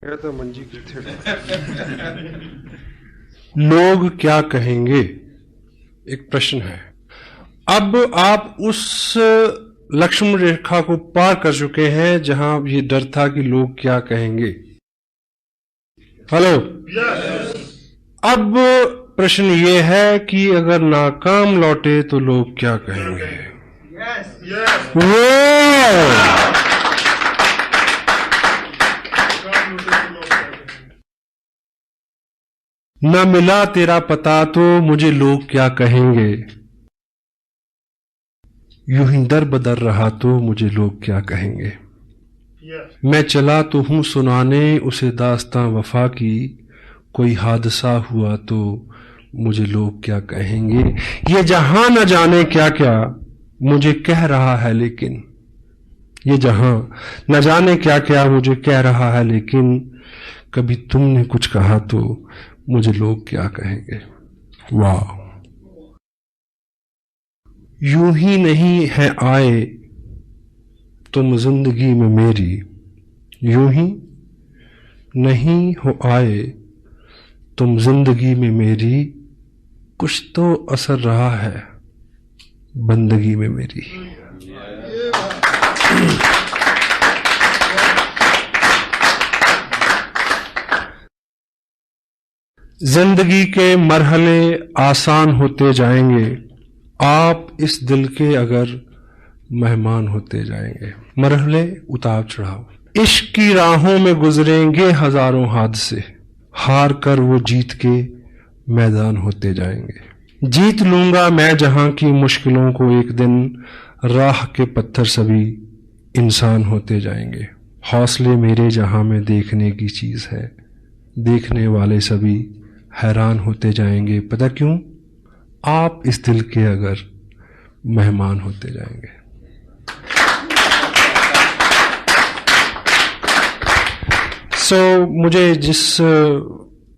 तो मंजी किथे लोग क्या कहेंगे, एक प्रश्न है। अब आप उस लक्ष्मण रेखा को पार कर चुके हैं जहां ये डर था कि लोग क्या कहेंगे। हेलो, अब प्रश्न ये है कि अगर नाकाम लौटे तो लोग क्या कहेंगे। न मिला तेरा पता तो मुझे लोग क्या कहेंगे, यूं ही दर बदर रहा तो मुझे लोग क्या कहेंगे। मैं चला तो हूं सुनाने उसे दास्तां वफा की, कोई हादसा हुआ तो मुझे लोग क्या कहेंगे। ये जहां न जाने क्या क्या मुझे कह रहा है, लेकिन ये जहां न जाने क्या क्या मुझे कह रहा है, लेकिन कभी तुमने कुछ कहा तो मुझे लोग क्या कहेंगे। वाह, यूं ही नहीं है आए तुम जिंदगी में मेरी, यूं ही नहीं हो आए तुम जिंदगी में मेरी, कुछ तो असर रहा है बंदगी में मेरी। जिंदगी के मरहले आसान होते जाएंगे, आप इस दिल के अगर मेहमान होते जाएंगे। मरहले उतार चढ़ाव, इश्क की राहों में गुजरेंगे हजारों हादसे, हार कर वो जीत के मैदान होते जाएंगे। जीत लूंगा मैं जहां की मुश्किलों को एक दिन, राह के पत्थर सभी इंसान होते जाएंगे। हौसले मेरे जहां में देखने की चीज है, देखने वाले सभी हैरान होते जाएंगे। पता क्यों? आप इस दिल के अगर मेहमान होते जाएंगे। मुझे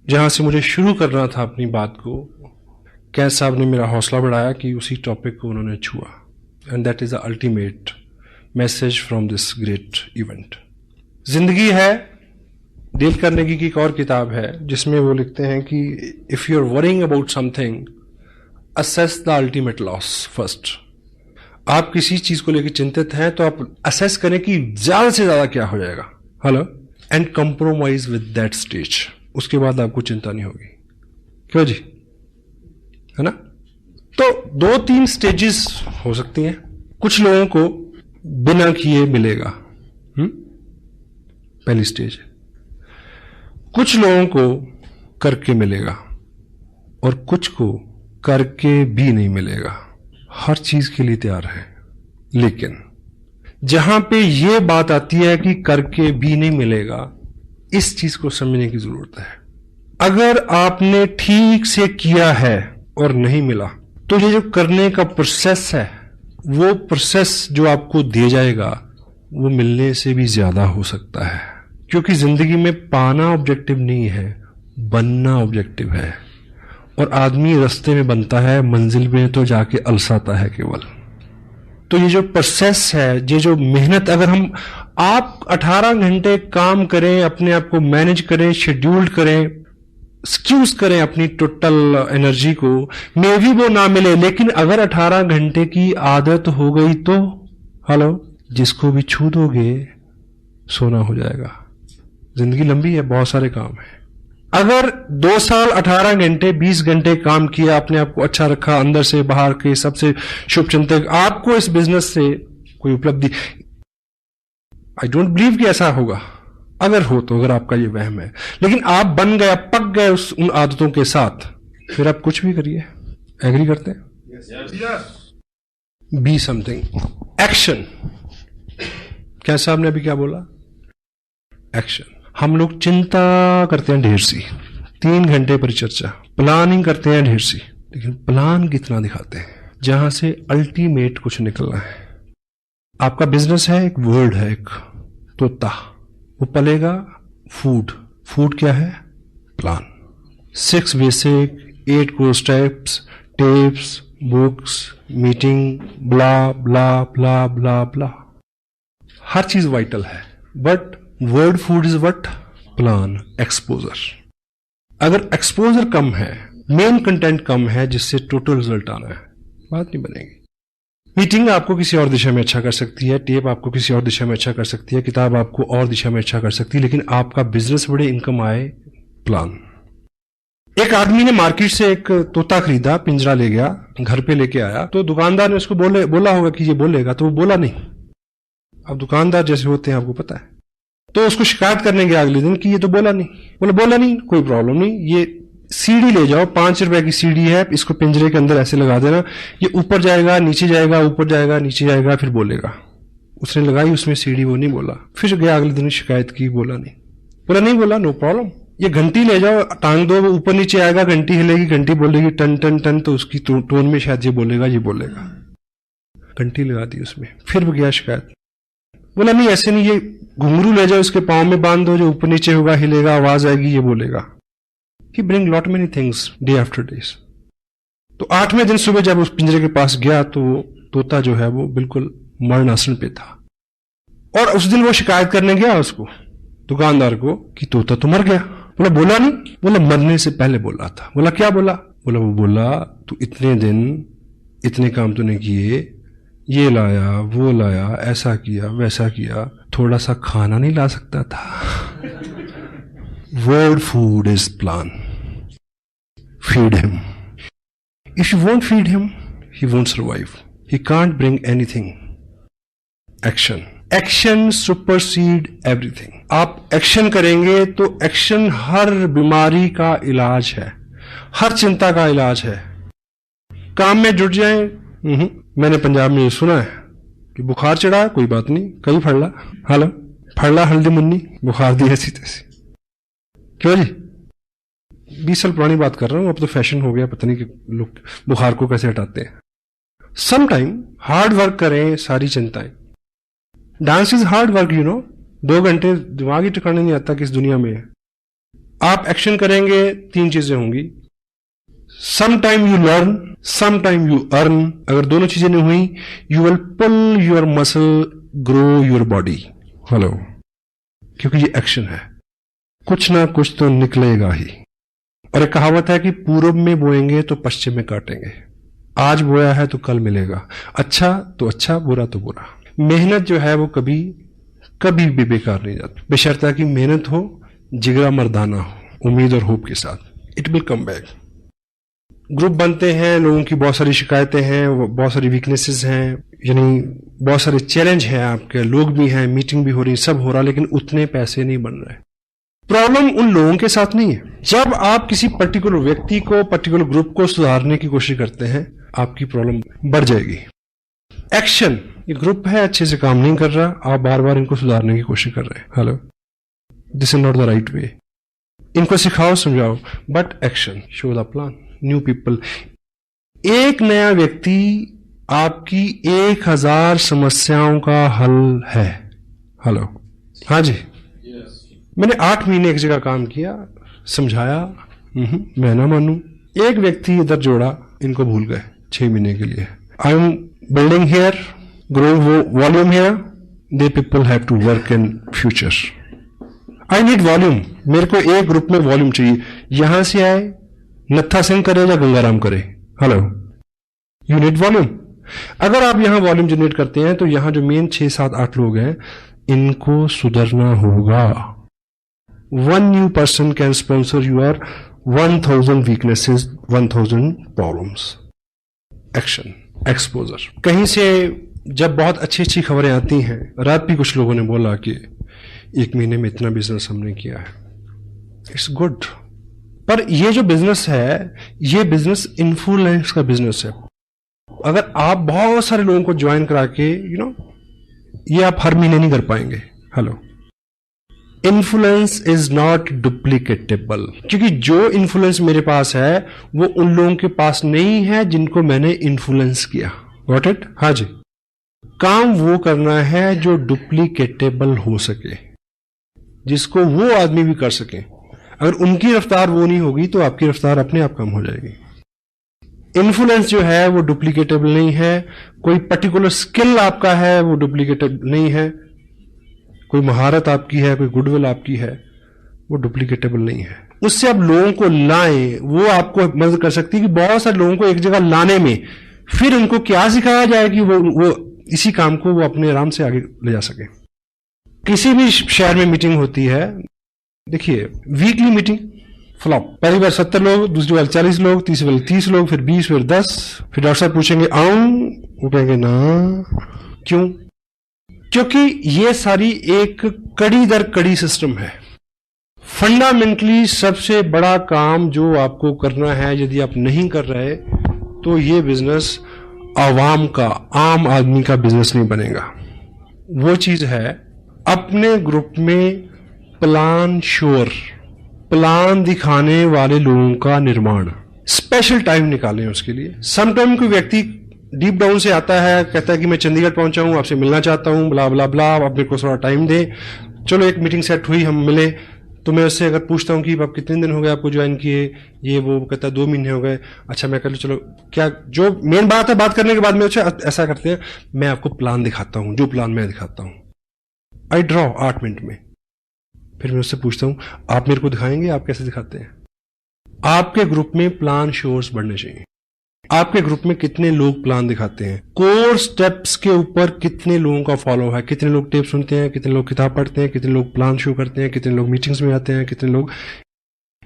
जहां से मुझे शुरू करना था अपनी बात को, कैद साहब ने मेरा हौसला बढ़ाया कि उसी टॉपिक को उन्होंने छुआ, and that is the ultimate message from this great event. जिंदगी है डील करने की एक और किताब है जिसमें वो लिखते हैं कि if you are worrying about something, assess the ultimate loss first. आप किसी चीज को लेकर चिंतित हैं तो आप असेस करें कि ज्यादा से ज्यादा क्या हो जाएगा। Hello, and compromise with that stage. उसके बाद आपको चिंता नहीं होगी। क्यों जी, है ना? तो 2-3 स्टेजेस हो सकती हैं। कुछ लोगों को बिना किए मिलेगा, पहली स्टेज। कुछ लोगों को करके मिलेगा और कुछ को करके भी नहीं मिलेगा। हर चीज के लिए तैयार है, लेकिन जहां पे ये बात आती है कि करके भी नहीं मिलेगा, इस चीज को समझने की जरूरत है। अगर आपने ठीक से किया है और नहीं मिला, तो ये जो करने का प्रोसेस है, वो प्रोसेस जो आपको दिया जाएगा वो मिलने से भी ज्यादा हो सकता है। क्योंकि जिंदगी में पाना ऑब्जेक्टिव नहीं है, बनना ऑब्जेक्टिव है। और आदमी रास्ते में बनता है, मंजिल में तो जाके अलसाता है केवल। तो ये जो प्रोसेस है, ये जो मेहनत, अगर आप 18 घंटे काम करें, अपने आप को मैनेज करें, शेड्यूल्ड करें, स्क्यूज करें अपनी टोटल एनर्जी को, मे भी वो ना मिले, लेकिन अगर 18 घंटे की आदत हो गई तो हेलो, जिसको भी छू दोगे सोना हो जाएगा। जिंदगी लंबी है, बहुत सारे काम है। अगर 2 साल 18 घंटे 20 घंटे काम किया, अपने आप को अच्छा रखा, अंदर से बाहर के सबसे शुभ चिंतक, आपको इस बिजनेस से कोई उपलब्धि, आई डोंट बिलीव कि ऐसा होगा। अगर हो तो, अगर आपका ये वहम है, लेकिन आप बन गए, पक गए उन आदतों के साथ, फिर आप कुछ भी करिए। एग्री करते हैं? Be something, action. क्या साहब ने अभी क्या बोला? एक्शन। हम लोग चिंता करते हैं ढेर सी, 3 घंटे परिचर्चा, प्लानिंग करते हैं ढेर सी, लेकिन प्लान कितना दिखाते हैं जहां से अल्टीमेट कुछ निकलना है। आपका बिजनेस है, एक वर्ड है, एक तोता, वो पलेगा फूड। फूड क्या है? Plan. 6 basic, 8 core steps, tips, books, meeting, blah blah blah blah blah. हर चीज वाइटल है, but word food is what? Plan exposure. अगर एक्सपोजर कम है, मेन कंटेंट कम है, जिससे टोटल रिजल्ट आना है, बात नहीं बनेगी। मीटिंग आपको किसी और दिशा में अच्छा कर सकती है, टेप आपको किसी और दिशा में अच्छा कर सकती है, किताब आपको और दिशा में अच्छा कर सकती है, लेकिन आपका बिजनेस बड़े इनकम आए, प्लान। एक आदमी ने मार्केट से एक तोता खरीदा, पिंजरा ले गया, घर पे लेके आया, तो दुकानदार ने उसको बोला होगा कि ये बोलेगा, तो वो बोला नहीं। अब दुकानदार जैसे होते हैं आपको पता है, तो उसको शिकायत करने गया अगले दिन कि ये तो बोला नहीं, कोई प्रॉब्लम नहीं, ये सीढ़ी ले जाओ, 5 रुपए की सीढ़ी है, इसको पिंजरे के अंदर ऐसे लगा देना, ये ऊपर जाएगा, नीचे जाएगा, ऊपर जाएगा, नीचे जाएगा, फिर बोलेगा। उसने लगाई उसमें सीढ़ी, वो नहीं बोला, फिर गया अगले दिन शिकायत की, बोला नहीं, नो प्रॉब्लम। ये घंटी ले जाओ, टांग दो, ऊपर नीचे आएगा, घंटी हिलेगी, घंटी बोलेगी टन टन टन, तो उसकी टोन में शायद ये बोलेगा। घंटी लगा दी उसमें, फिर वो गया शिकायत, बोला नहीं ऐसे नहीं, ये घुंघरू ले जाओ, इसके पाँव में बांध दो, जो ऊपर नीचे होगा हिलेगा, आवाज आएगी, ये बोलेगा। He bring lot many things day after days। तो 8वें दिन सुबह जब उस पिंजरे के पास गया तो तोता जो है वो बिल्कुल मरण आसन पे था, और उस दिन वो शिकायत करने गया उसको, दुकानदार को, कि तोता तो मर गया। बोला नहीं, बोला मरने से पहले बोला था। बोला क्या बोला? बोला तू इतने दिन इतने काम तूने किए, ये लाया वो लाया, ऐसा किया वैसा किया, थोड़ा सा खाना नहीं ला सकता था? Word food is plan. Feed him. If you won't feed him, he won't survive. He can't bring anything. Action. Action supersede everything. आप एक्शन करेंगे तो एक्शन हर बीमारी का इलाज है, हर चिंता का इलाज है। काम में जुट जाएं। मैंने पंजाब में ये सुना है कि बुखार चढ़ा, कोई बात नहीं, कहीं फड़ला हल्दी मुन्नी, बुखार दी ऐसी तैसी। क्यों जी? 20 साल पुरानी बात कर रहा हूं, अब तो फैशन हो गया, पता नहीं कि लोग बुखार को कैसे हटाते हैं। सम टाइम हार्ड वर्क करें, सारी चिंताएं। डांस इज हार्ड वर्क, 2 घंटे दिमाग ही ठिकाने नहीं आता किस दुनिया में है। आप एक्शन करेंगे, 3 चीजें होंगी। Some time you learn, some time you earn. अगर दोनों चीजें नहीं हुई, you will pull your muscle, grow your body. क्योंकि ये एक्शन है, कुछ ना कुछ तो निकलेगा ही। और एक कहावत है कि पूरब में बोएंगे तो पश्चिम में काटेंगे। आज बोया है तो कल मिलेगा, अच्छा तो अच्छा, बुरा तो बुरा। मेहनत जो है वो कभी भी बेकार नहीं जाती, बशर्ते कि मेहनत हो, जिगरा मर्दाना हो, उम्मीद और होप के साथ। It will come back. Group बनते हैं, लोगों की बहुत सारी शिकायतें हैं, बहुत सारी वीकनेसेस हैं, यानी बहुत सारे चैलेंज हैं, आपके लोग भी हैं, मीटिंग भी हो रही, सब हो रहा, लेकिन उतने पैसे नहीं बन रहे। प्रॉब्लम उन लोगों के साथ नहीं है। जब आप किसी पर्टिकुलर व्यक्ति को, पर्टिकुलर ग्रुप को सुधारने की कोशिश करते हैं, आपकी प्रॉब्लम बढ़ जाएगी। एक्शन, ये ग्रुप है, अच्छे से काम नहीं कर रहा, आप बार बार इनको सुधारने की कोशिश कर रहे हैं। This is not the right way. इनको सिखाओ, समझाओ, but action, show the plan, new people. एक नया व्यक्ति आपकी 1000 समस्याओं का हल है। हाँ जी, मैंने 8 महीने एक जगह काम किया, समझाया, मैं ना मानू। एक व्यक्ति इधर जोड़ा, इनको भूल गए 6 महीने के लिए। I am building here, growing volume here, they people have to work in future. I need volume. मेरे को एक ग्रुप में वॉल्यूम चाहिए। यहां से आए, नत्था सिंह करे या गंगाराम करे, यू नीड वॉल्यूम। अगर आप यहां वॉल्यूम जनरेट करते हैं तो यहां जो मेन 6, 7, 8 लोग हैं, इनको सुधरना होगा। 1 new person can sponsor your 1000 weaknesses, 1000 problems. Action, exposure. कहीं से जब बहुत अच्छी खबरें आती हैं, रात भी कुछ लोगों ने बोला कि 1 महीने में इतना बिजनेस हमने किया है, इट्स गुड। पर ये जो बिजनेस है, ये बिजनेस इन्फ्लुएंस का बिजनेस है। अगर आप बहुत सारे लोगों को ज्वाइन करा के, ये आप हर महीने नहीं कर पाएंगे। इन्फ्लुएंस इज नॉट डुप्लीकेटेबल, क्योंकि जो इन्फ्लुएंस मेरे पास है वो उन लोगों के पास नहीं है जिनको मैंने इन्फ्लुएंस किया। Got it? हाँ जी। काम वो करना है जो डुप्लीकेटेबल हो सके, जिसको वो आदमी भी कर सके। अगर उनकी रफ्तार वो नहीं होगी तो आपकी रफ्तार अपने आप कम हो जाएगी। इन्फ्लुएंस जो है वो डुप्लीकेटेबल नहीं है। कोई पर्टिकुलर स्किल आपका है वो डुप्लीकेटेबल नहीं है। कोई महारत आपकी है, कोई गुडविल आपकी है, वो डुप्लीकेटेबल नहीं है। उससे आप लोगों को लाएं, वो आपको मदद कर सकती है कि बहुत सारे लोगों को एक जगह लाने में फिर उनको क्या सिखाया जाए कि वो इसी काम को वो अपने आराम से आगे ले जा सके। किसी भी शहर में मीटिंग होती है, देखिए वीकली मीटिंग फ्लॉप, पहली बार 70 लोग, दूसरी बार 40 लोग, तीसरी बार 30 लोग, फिर 20, फिर 10, फिर डॉक्टर साहब पूछेंगे आऊं, वो कहेंगे ना। क्यों? क्योंकि ये सारी एक कड़ी दर कड़ी सिस्टम है। फंडामेंटली सबसे बड़ा काम जो आपको करना है, यदि आप नहीं कर रहे तो ये बिजनेस आवाम का, आम आदमी का बिजनेस नहीं बनेगा। वो चीज है अपने ग्रुप में प्लान श्योर, प्लान दिखाने वाले लोगों का निर्माण। स्पेशल टाइम निकालें उसके लिए। समटाइम कोई व्यक्ति डीप डाउन से आता है, कहता है कि मैं चंडीगढ़ पहुंचा हूं, आपसे मिलना चाहता हूं, ब्ला ब्ला ब्ला, आप मेरे को थोड़ा टाइम दे। चलो एक मीटिंग सेट हुई, हम मिले, तो मैं उससे अगर पूछता हूं कि आप कितने दिन हो गए आपको ज्वाइन किए, ये वो कहता है 2 महीने हो गए। अच्छा मैं कह लूं चलो क्या, जो मेन बात है बात करने के बाद में अच्छा ऐसा करते हैं, मैं आपको प्लान दिखाता हूं, जो प्लान मैं दिखाता हूं, आई ड्रॉ 8 मिनट में। फिर मैं उससे पूछता हूं आप मेरे को दिखाएंगे, आप कैसे दिखाते हैं। आपके ग्रुप में प्लान शोर्स बढ़ने चाहिए। आपके ग्रुप में कितने लोग प्लान दिखाते हैं, कोर स्टेप्स के ऊपर कितने लोगों का फॉलो है, कितने लोग टेप सुनते हैं, कितने लोग किताब पढ़ते हैं, कितने लोग प्लान शो करते हैं, कितने लोग मीटिंग्स में आते हैं, कितने लोग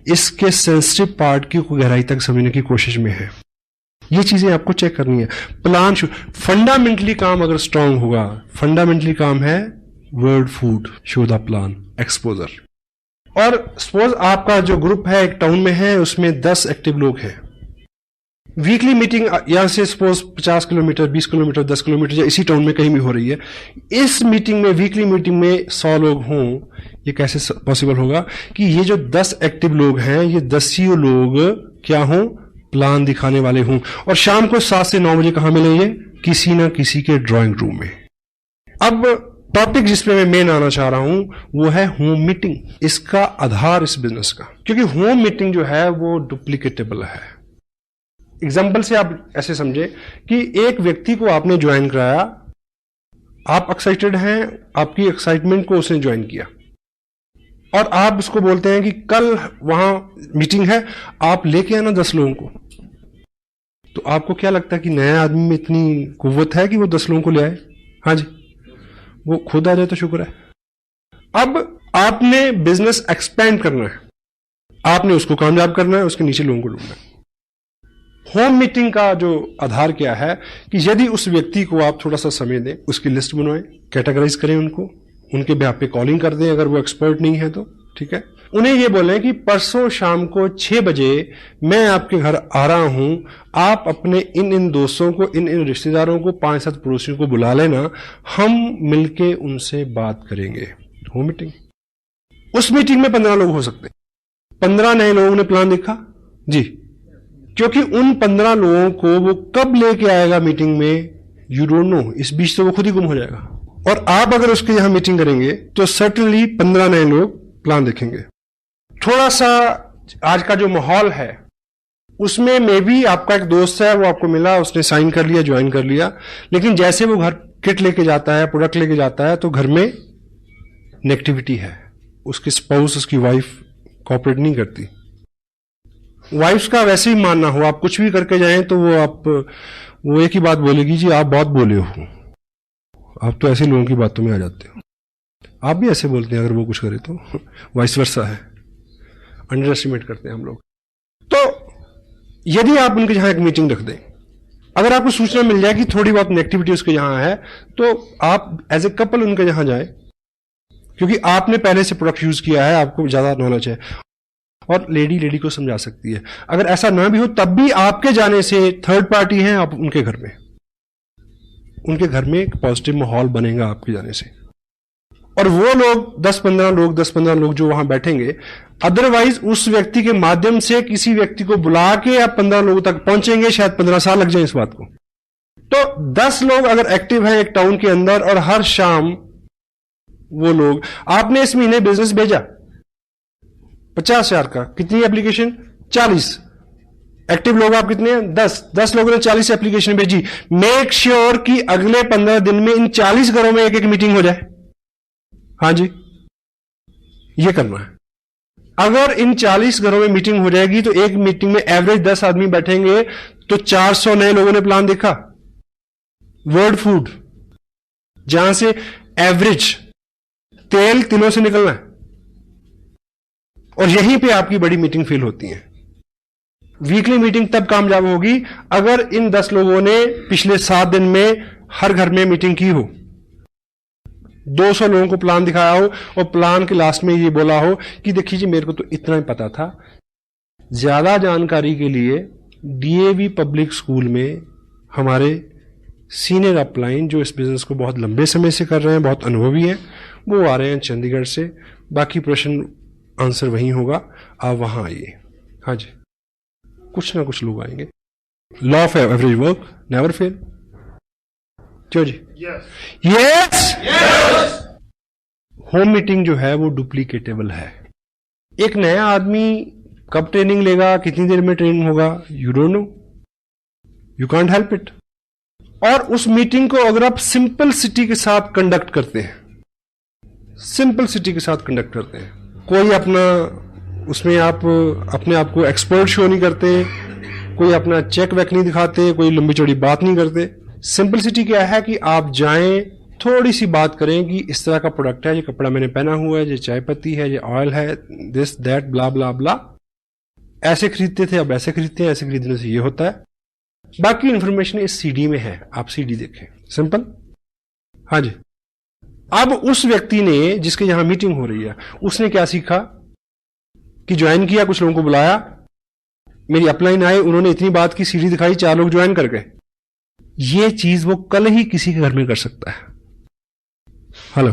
इसके सेंसिटिव पार्ट की गहराई तक समझने की कोशिश में है। ये चीजें आपको चेक करनी है। प्लान शो फंडामेंटली काम अगर स्ट्रांग होगा, फंडामेंटली काम है word food, show the plan, exposure. और सपोज आपका जो ग्रुप है एक टाउन में है, उसमें 10 एक्टिव लोग हैं। वीकली मीटिंग यहां से सपोज 50 किलोमीटर, 20 किलोमीटर, 10 किलोमीटर या इसी टाउन में कहीं भी हो रही है। इस मीटिंग में, वीकली मीटिंग में 100 लोग हों, ये कैसे पॉसिबल होगा कि ये जो 10 एक्टिव लोग हैं, ये 10 ही लोग क्या हों, प्लान दिखाने वाले हों। और शाम को 7 से 9 बजे कहां मिलेंगे, किसी ना किसी के ड्राइंग रूम में। अब टॉपिक जिसपे मैं मेन आना चाह रहा हूं वो है होम मीटिंग, इसका आधार इस बिजनेस का। क्योंकि होम मीटिंग जो है वो डुप्लीकेटेबल है। एग्जाम्पल से आप ऐसे समझे कि एक व्यक्ति को आपने ज्वाइन कराया, आप एक्साइटेड हैं, आपकी एक्साइटमेंट को उसने ज्वाइन किया, और आप उसको बोलते हैं कि कल वहां मीटिंग है, आप लेके आना 10 लोगों को। तो आपको क्या लगता है कि नया आदमी में इतनी कुव्वत है कि वो 10 लोगों को ले आए? हाँ जी, वो खुद आ जाए तो शुक्र है। अब आपने बिजनेस एक्सपेंड करना है, आपने उसको कामयाब करना है, उसके नीचे लोगों को ढूंढना है। होम मीटिंग का जो आधार क्या है कि यदि उस व्यक्ति को आप थोड़ा सा समय दें, उसकी लिस्ट बनवाएं, कैटेगराइज करें उनको, उनके बेहाफ पे कॉलिंग कर दें अगर वो एक्सपर्ट नहीं है तो, ठीक है। उन्हें ये बोलें कि परसों शाम को 6 बजे मैं आपके घर आ रहा हूं, आप अपने इन दोस्तों को, इन रिश्तेदारों को, 5-7 पड़ोसियों को बुला लेना, हम मिलके उनसे बात करेंगे। Home meeting. उस मीटिंग में 15 लोग हो सकते हैं। 15 नए लोगों ने प्लान देखा जी, क्योंकि उन 15 लोगों को वो कब लेके आएगा मीटिंग में, यू डोंट नो। इस बीच तो वो खुद ही गुम हो जाएगा। और आप अगर उसके यहां मीटिंग करेंगे तो सर्टनली 15 नए लोग प्लान देखेंगे। थोड़ा सा आज का जो माहौल है उसमें मे भी आपका एक दोस्त है, वो आपको मिला, उसने साइन कर लिया, ज्वाइन कर लिया, लेकिन जैसे वो घर किट लेके जाता है, प्रोडक्ट लेके जाता है, तो घर में नेगेटिविटी है। उसकी स्पाउस, उसकी वाइफ कोऑपरेट नहीं करती। वाइफ्स का वैसे ही मानना हो, आप कुछ भी करके जाएं तो वो एक ही बात बोलेगी, जी आप बहुत बोले हो, आप तो ऐसे लोगों की बातों में आ जाते हो। आप भी ऐसे बोलते हैं अगर वो कुछ करे तो, वाइस वर्सा है। अंडर एस्टिमेट करते हैं हम लोग। तो यदि आप उनके यहां एक मीटिंग रख दें, अगर आपको सूचना मिल जाए कि थोड़ी बहुत नेगेटिविटी उसके यहां है, तो आप एज ए कपल उनके यहां जाए, क्योंकि आपने पहले से प्रोडक्ट यूज किया है, आपको ज्यादा नॉलेज है, और लेडी को समझा सकती है। अगर ऐसा ना भी हो तब भी आपके जाने से थर्ड पार्टी है, आप उनके घर में एक पॉजिटिव माहौल बनेगा आपके जाने से। और वो लोग 10-15 लोग जो वहां बैठेंगे, अदरवाइज उस व्यक्ति के माध्यम से किसी व्यक्ति को बुला के आप 15 लोगों तक पहुंचेंगे, शायद 15 साल लग जाए इस बात को। तो 10 लोग अगर एक्टिव हैं एक टाउन के अंदर, और हर शाम वो लोग, आपने इस महीने बिजनेस भेजा 50,000 का, कितनी एप्लीकेशन? 40। एक्टिव लोग आप कितने हैं? 10 लोगों ने 40 एप्लीकेशन भेजी। मेक श्योर कि अगले 15 दिन में इन 40 घरों में एक मीटिंग हो जाए। हाँ जी, ये करना है। अगर इन 40 घरों में मीटिंग हो जाएगी तो एक मीटिंग में एवरेज 10 आदमी बैठेंगे तो 400 नए लोगों ने प्लान देखा। वर्ल्ड फूड, जहां से एवरेज तेल तिलों से निकलना है, और यहीं पे आपकी बड़ी मीटिंग फेल होती है। वीकली मीटिंग तब कामयाब होगी अगर इन 10 लोगों ने पिछले 7 दिन में हर घर में मीटिंग की हो, 200 लोगों को प्लान दिखाया हो और प्लान के लास्ट में ये बोला हो कि देखिए जी मेरे को तो इतना ही पता था। ज्यादा जानकारी के लिए डीएवी पब्लिक स्कूल में हमारे सीनियर अपलाइन जो इस बिजनेस को बहुत लंबे समय से कर रहे हैं, बहुत अनुभवी हैं, वो आ रहे हैं चंडीगढ़ से। बाकी प्रश्न आंसर वहीं होगा, आप वहां आइए। हाँ जी, कुछ ना कुछ लोग आएंगे। Law of average work never fail. क्यों जी? यस। होम मीटिंग जो है वो डुप्लीकेटेबल है। एक नया आदमी कब ट्रेनिंग लेगा, कितनी देर में ट्रेनिंग होगा, you don't know, you can't help it. और उस मीटिंग को अगर आप सिंपल सिटी के साथ कंडक्ट करते हैं, सिंपल सिटी के साथ कंडक्ट करते हैं, कोई अपना उसमें आप अपने आप को एक्सपर्ट शो नहीं करते, कोई अपना चेक वेक नहीं दिखाते, कोई लंबी चौड़ी बात नहीं करते। सिंपलिसिटी क्या है कि आप जाएं, थोड़ी सी बात करें कि इस तरह का प्रोडक्ट है, ये कपड़ा मैंने पहना हुआ है, ये चाय पत्ती है, ये ऑयल है, दिस दैट ब्ला ब्ला ब्ला, ऐसे खरीदते थे अब ऐसे खरीदते हैं, ऐसे खरीदने से ये होता है। बाकी इंफॉर्मेशन इस सीडी में है, आप सीडी देखें, सिंपल। हाँ जी। अब उस व्यक्ति ने जिसके यहां मीटिंग हो रही है, उसने क्या सीखा कि ज्वाइन किया, कुछ लोगों को बुलाया, मेरी अपलाइन आए, उन्होंने इतनी बात की, सीडी दिखाई, 4 लोग ज्वाइन कर गए। ये चीज वो कल ही किसी के घर में कर सकता है। Hello,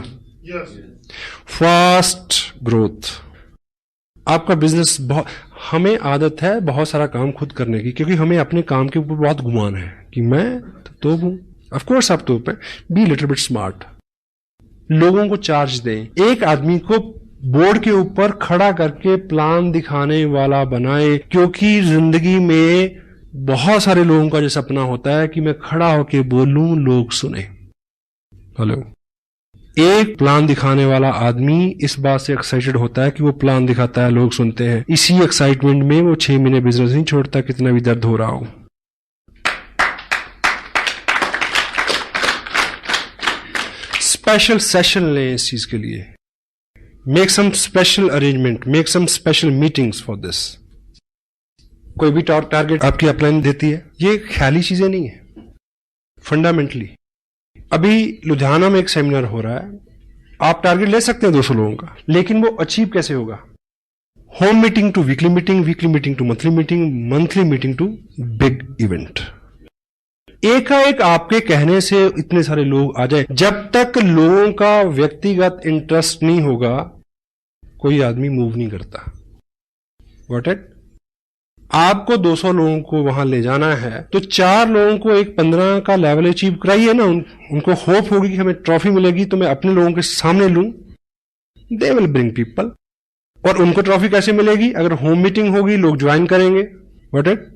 fast growth. आपका बिजनेस बहुत, हमें आदत है बहुत सारा काम खुद करने की, क्योंकि हमें अपने काम के ऊपर बहुत गुमान है कि मैं तो हूं। ऑफ कोर्स आप तो बी लिटिल बिट स्मार्ट। लोगों को चार्ज दें, एक आदमी को बोर्ड के ऊपर खड़ा करके प्लान दिखाने वाला बनाए, क्योंकि जिंदगी में बहुत सारे लोगों का जो सपना होता है कि मैं खड़ा होके बोलूं, लोग सुने। हेलो, एक प्लान दिखाने वाला आदमी इस बात से एक्साइटेड होता है कि वो प्लान दिखाता है, लोग सुनते हैं, इसी एक्साइटमेंट में वो 6 महीने बिजनेस नहीं छोड़ता, कितना भी दर्द हो रहा हो। स्पेशल सेशन लें इस चीज के लिए, make some special arrangement, make some special meetings for this. कोई भी टारगेट आपकी अपलाइन देती है, ये ख्याली चीजें नहीं है, फंडामेंटली। अभी लुधियाना में एक सेमिनार हो रहा है, आप टारगेट ले सकते हैं 200 लोगों का, लेकिन वो अचीव कैसे होगा? Home meeting to weekly meeting, weekly meeting to monthly meeting, monthly meeting to big event. एकाएक आपके कहने से इतने सारे लोग आ जाए, जब तक लोगों का व्यक्तिगत इंटरेस्ट नहीं होगा कोई आदमी मूव नहीं करता। Got it? आपको 200 लोगों को वहां ले जाना है तो 4 लोगों को एक 15 का लेवल अचीव कराइए ना। उनको होप होगी कि हमें ट्रॉफी मिलेगी तो मैं अपने लोगों के सामने लूं, दे विल ब्रिंग पीपल। और उनको ट्रॉफी कैसे मिलेगी? अगर होम मीटिंग होगी, लोग ज्वाइन करेंगे। What it?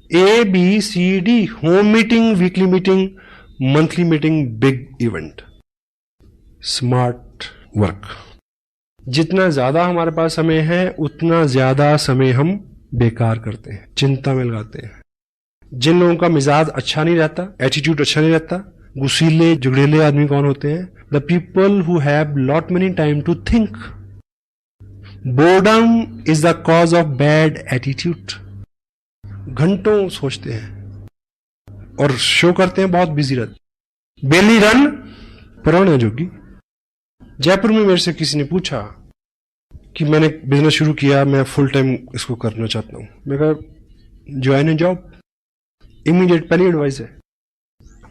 ABCD, home meeting, weekly meeting, monthly meeting, big event. Smart work. जितना ज्यादा हमारे पास समय है उतना ज्यादा समय हम बेकार करते हैं, चिंता में लगाते हैं। जिन लोगों का मिजाज अच्छा नहीं रहता, एटीट्यूड अच्छा नहीं रहता, गुस्सीले जुगड़ेले आदमी कौन होते हैं? The people who have lot many time to think. Boredom is the cause of bad attitude. घंटों सोचते हैं और शो करते हैं बहुत बिजी रहते। बेली रन पुराना जोगी। जयपुर में मेरे से किसी ने पूछा कि मैंने बिजनेस शुरू किया, मैं फुल टाइम इसको करना चाहता हूं। मैं कहा ज्वाइन ए जॉब, इमीडिएट पहली एडवाइस है।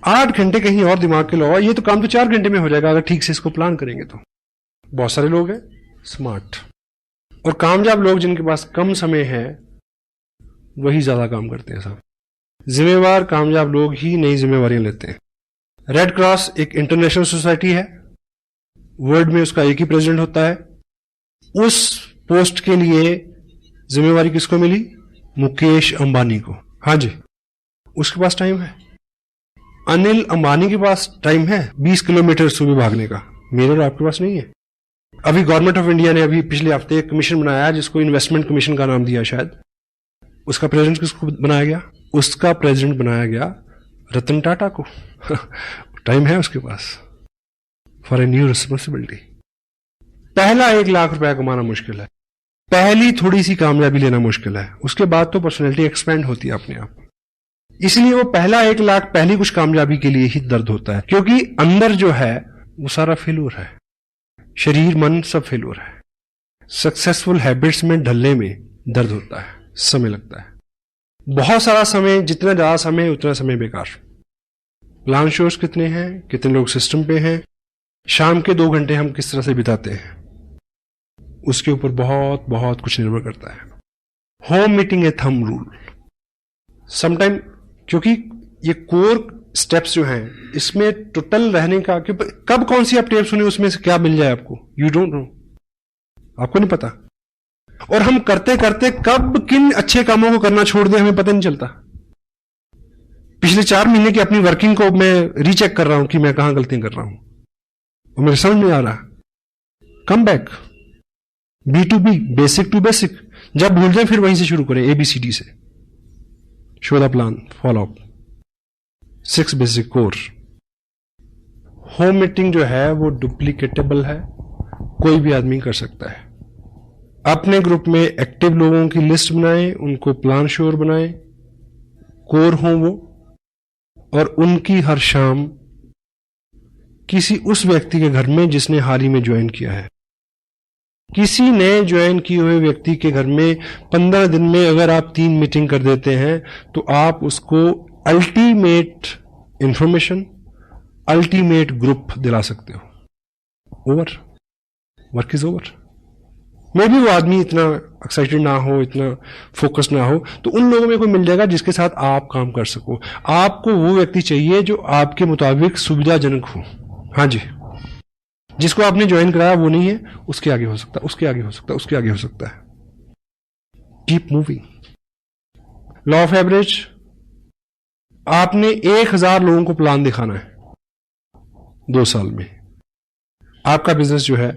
8 घंटे कहीं और दिमाग के लगाओ, ये तो काम तो 4 घंटे में हो जाएगा अगर ठीक से इसको प्लान करेंगे तो। बहुत सारे लोग हैं स्मार्ट और कामयाब लोग जिनके पास कम समय है वही ज्यादा काम करते हैं साहब। जिम्मेवार कामयाब लोग ही नई जिम्मेवारियां लेते हैं। रेड क्रॉस एक इंटरनेशनल सोसाइटी है, वर्ल्ड में उसका एक ही प्रेसिडेंट होता है। उस पोस्ट के लिए जिम्मेवारी किसको मिली? मुकेश अंबानी को। हाँ जी, उसके पास टाइम है। अनिल अंबानी के पास टाइम है 20 किलोमीटर सुबह भागने का, मेरे और आपके पास नहीं है। अभी गवर्नमेंट ऑफ इंडिया ने अभी पिछले हफ्ते एक कमीशन बनाया जिसको इन्वेस्टमेंट कमीशन का नाम दिया शायद। उसका प्रेसिडेंट किसको बनाया गया? उसका प्रेसिडेंट बनाया गया रतन टाटा को। टाइम है उसके पास फॉर ए न्यू रिस्पॉन्सिबिलिटी। पहला 1 लाख रुपया कमाना मुश्किल है, पहली थोड़ी सी कामयाबी लेना मुश्किल है, उसके बाद तो पर्सनैलिटी एक्सपेंड होती है अपने आप। इसलिए वो पहला 1 लाख पहली कुछ कामयाबी के लिए ही दर्द होता है, क्योंकि अंदर जो है वो सारा फेल्योर है, शरीर मन सब फेल्योर है। सक्सेसफुल हैबिट्स में ढलने में दर्द होता है, समय लगता है, बहुत सारा समय, जितना ज्यादा समय उतना समय बेकार। प्लान शोज कितने हैं, कितने लोग सिस्टम पे हैं, शाम के 2 घंटे हम किस तरह से बिताते हैं, उसके ऊपर बहुत बहुत कुछ निर्भर करता है। होम मीटिंग ए थंब रूल समटाइम, क्योंकि ये कोर स्टेप्स जो हैं इसमें टोटल रहने का, कि कब कौन सी आप टेप सुने उसमें से क्या मिल जाए आपको, यू डोंट नो, आपको नहीं पता। और हम करते करते कब किन अच्छे कामों को करना छोड़ दें हमें पता नहीं चलता। पिछले 4 महीने की अपनी वर्किंग को मैं रीचेक कर रहा हूं कि मैं कहां गलतियां कर रहा हूं और मेरे समझ में आ रहा। Come back, B2B, basic to basic. जब भूल जाए फिर वहीं से शुरू करें, ABCD से। Show the plan, follow up, 6 basic core. Home meeting जो है वो डुप्लीकेटेबल है, कोई भी आदमी कर सकता है। अपने ग्रुप में एक्टिव लोगों की लिस्ट बनाएं, उनको प्लान श्योर बनाएं, कोर हों वो, और उनकी हर शाम किसी उस व्यक्ति के घर में जिसने हाल ही में ज्वाइन किया है, किसी नए ज्वाइन किए हुए व्यक्ति के घर में 15 दिन में अगर आप 3 मीटिंग कर देते हैं तो आप उसको अल्टीमेट इंफॉर्मेशन, अल्टीमेट ग्रुप दिला सकते हो। Over, work is over. मे भी वो आदमी इतना एक्साइटेड ना हो, इतना फोकस ना हो, तो उन लोगों में कोई मिल जाएगा जिसके साथ आप काम कर सको। आपको वो व्यक्ति चाहिए जो आपके मुताबिक सुविधाजनक हो। हाँ जी, जिसको आपने ज्वाइन कराया वो नहीं है, उसके आगे हो सकता है, उसके आगे हो सकता है, उसके आगे हो सकता है। Keep moving. Law of average, आपने 1000 लोगों को प्लान दिखाना है 2 साल में। आपका बिजनेस जो है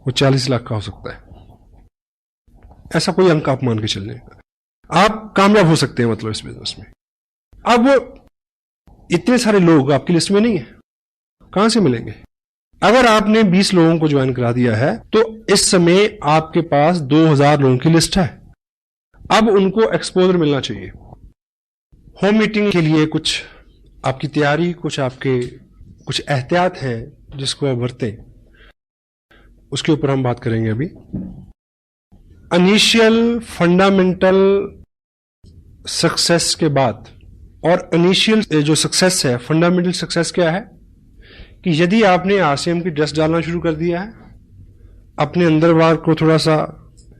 वो 40 लाख का हो सकता है। ऐसा कोई अंक आप मान के चलने, आप कामयाब हो सकते हैं मतलब इस बिजनेस में। अब वो इतने सारे लोग आपकी लिस्ट में नहीं है, कहां से मिलेंगे? अगर आपने 20 लोगों को ज्वाइन करा दिया है तो इस समय आपके पास 2000 लोगों की लिस्ट है। अब उनको एक्सपोजर मिलना चाहिए। होम मीटिंग के लिए कुछ आपकी तैयारी, कुछ एहतियात हैं जिसको आप बरतें, उसके ऊपर हम बात करेंगे अभी। इनिशियल फंडामेंटल सक्सेस के बाद, और इनिशियल जो सक्सेस है, फंडामेंटल सक्सेस क्या है कि यदि आपने RCM की ड्रेस डालना शुरू कर दिया है, अपने अंदर बाहर को थोड़ा सा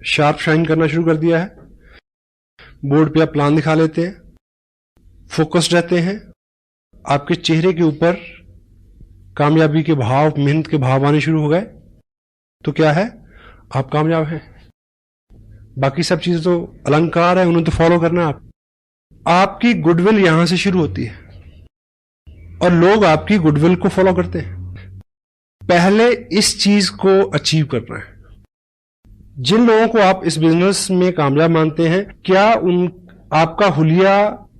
शार्प शाइन करना शुरू कर दिया है, बोर्ड पे आप प्लान दिखा लेते हैं, फोकस्ड रहते हैं, आपके चेहरे के ऊपर कामयाबी के भाव, मेहनत के भाव आने शुरू हो गए, तो क्या है, आप कामयाब हैं। बाकी सब चीजें तो अलंकार है, उन्हें तो फॉलो करना है। आपकी गुडविल यहां से शुरू होती है और लोग आपकी गुडविल को फॉलो करते हैं। पहले इस चीज को अचीव करना है। जिन लोगों को आप इस बिजनेस में कामयाब मानते हैं, क्या आपका हुलिया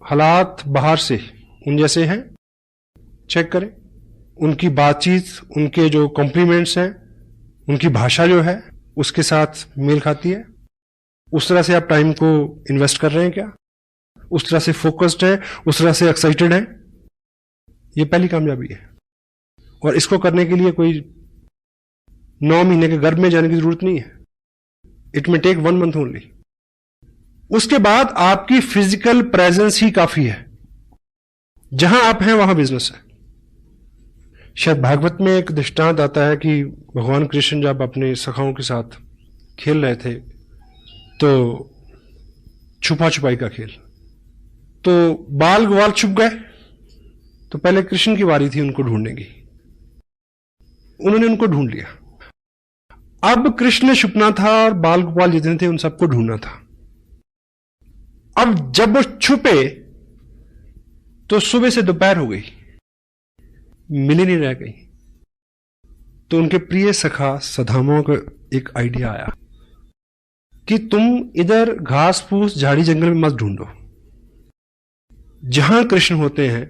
हालात बाहर से उन जैसे हैं? चेक करें। उनकी बातचीत, उनके जो कॉम्प्लीमेंट्स हैं, उनकी भाषा जो है उसके साथ मेल खाती है? उस तरह से आप टाइम को इन्वेस्ट कर रहे हैं क्या? उस तरह से फोकस्ड है, उस तरह से एक्साइटेड है? ये पहली कामयाबी है। और इसको करने के लिए कोई 9 महीने के गर्भ में जाने की जरूरत नहीं है। It may take 1 month only. उसके बाद आपकी फिजिकल प्रेजेंस ही काफी है। जहां आप हैं वहां बिजनेस है। शायद भागवत में एक दृष्टांत आता है कि भगवान कृष्ण जब अपने सखाओं के साथ खेल रहे थे तो छुपा छुपाई का खेल, तो बाल ग्वाल छुप गए, तो पहले कृष्ण की बारी थी उनको ढूंढने की। उन्होंने उनको ढूंढ लिया। अब कृष्ण ने छुपना था और बाल गोपाल जितने थे उन सबको ढूंढना था। अब जब वो छुपे तो सुबह से दोपहर हो गई, मिल ही नहीं रह गई। तो उनके प्रिय सखा सदामा को एक आइडिया आया कि तुम इधर घास फूस झाड़ी जंगल में मत ढूंढो, जहां कृष्ण होते हैं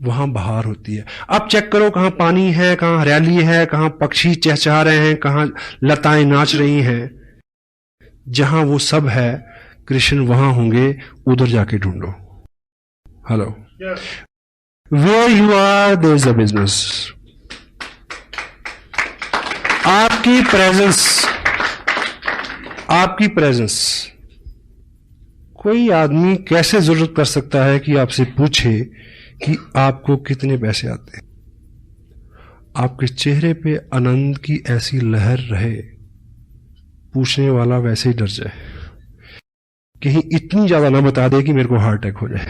वहां बहार होती है। अब चेक करो कहां पानी है, कहां हरियाली है, कहां पक्षी चहचहा रहे हैं, कहां लताएं नाच रही हैं। जहां वो सब है कृष्ण वहां होंगे, उधर जाके ढूंढो। Hello, where you are there is a business. आपकी प्रेजेंस कोई आदमी कैसे जरूरत कर सकता है कि आपसे पूछे कि आपको कितने पैसे आते हैं। आपके चेहरे पे आनंद की ऐसी लहर रहे, पूछने वाला वैसे ही डर जाए, कहीं इतनी ज्यादा ना बता दे कि मेरे को हार्ट अटैक हो जाए।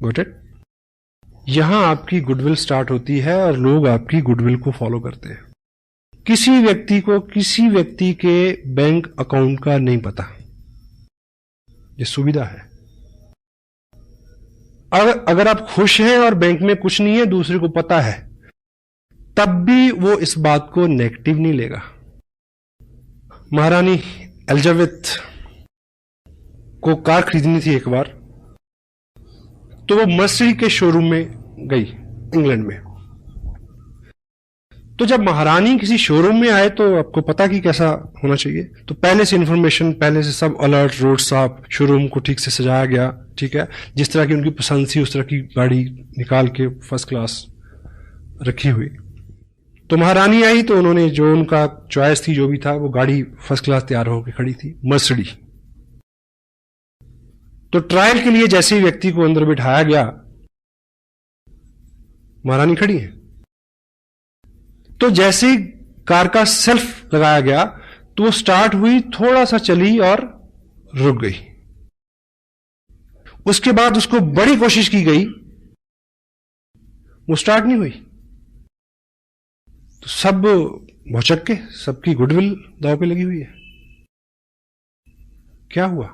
Got it? यहां आपकी गुडविल स्टार्ट होती है और लोग आपकी गुडविल को फॉलो करते हैं। किसी व्यक्ति को किसी व्यक्ति के बैंक अकाउंट का नहीं पता, ये सुविधा है। अगर आप खुश हैं और बैंक में कुछ नहीं है, दूसरे को पता है, तब भी वो इस बात को नेगेटिव नहीं लेगा। महारानी एलिजाबेथ को कार खरीदनी थी एक बार, तो वो मर्सिडीज के शोरूम में गई इंग्लैंड में। तो जब महारानी किसी शोरूम में आए तो आपको पता कि कैसा होना चाहिए, तो पहले से इंफॉर्मेशन, पहले से सब अलर्ट, रोड साफ, शोरूम को ठीक से सजाया गया, ठीक है, जिस तरह की उनकी पसंद थी उस तरह की गाड़ी निकाल के फर्स्ट क्लास रखी हुई। तो महारानी आई तो उन्होंने जो उनका चॉइस थी, जो भी था, वो गाड़ी फर्स्ट क्लास तैयार होकर खड़ी थी, मर्सिडीज। तो ट्रायल के लिए जैसे ही व्यक्ति को अंदर बिठाया गया, महारानी खड़ी है, तो जैसे ही कार का सेल्फ लगाया गया तो वो स्टार्ट हुई, थोड़ा सा चली और रुक गई। उसके बाद उसको बड़ी कोशिश की गई, वो स्टार्ट नहीं हुई। तो सब भौचक के, सबकी गुडविल दांव पे लगी हुई है। क्या हुआ?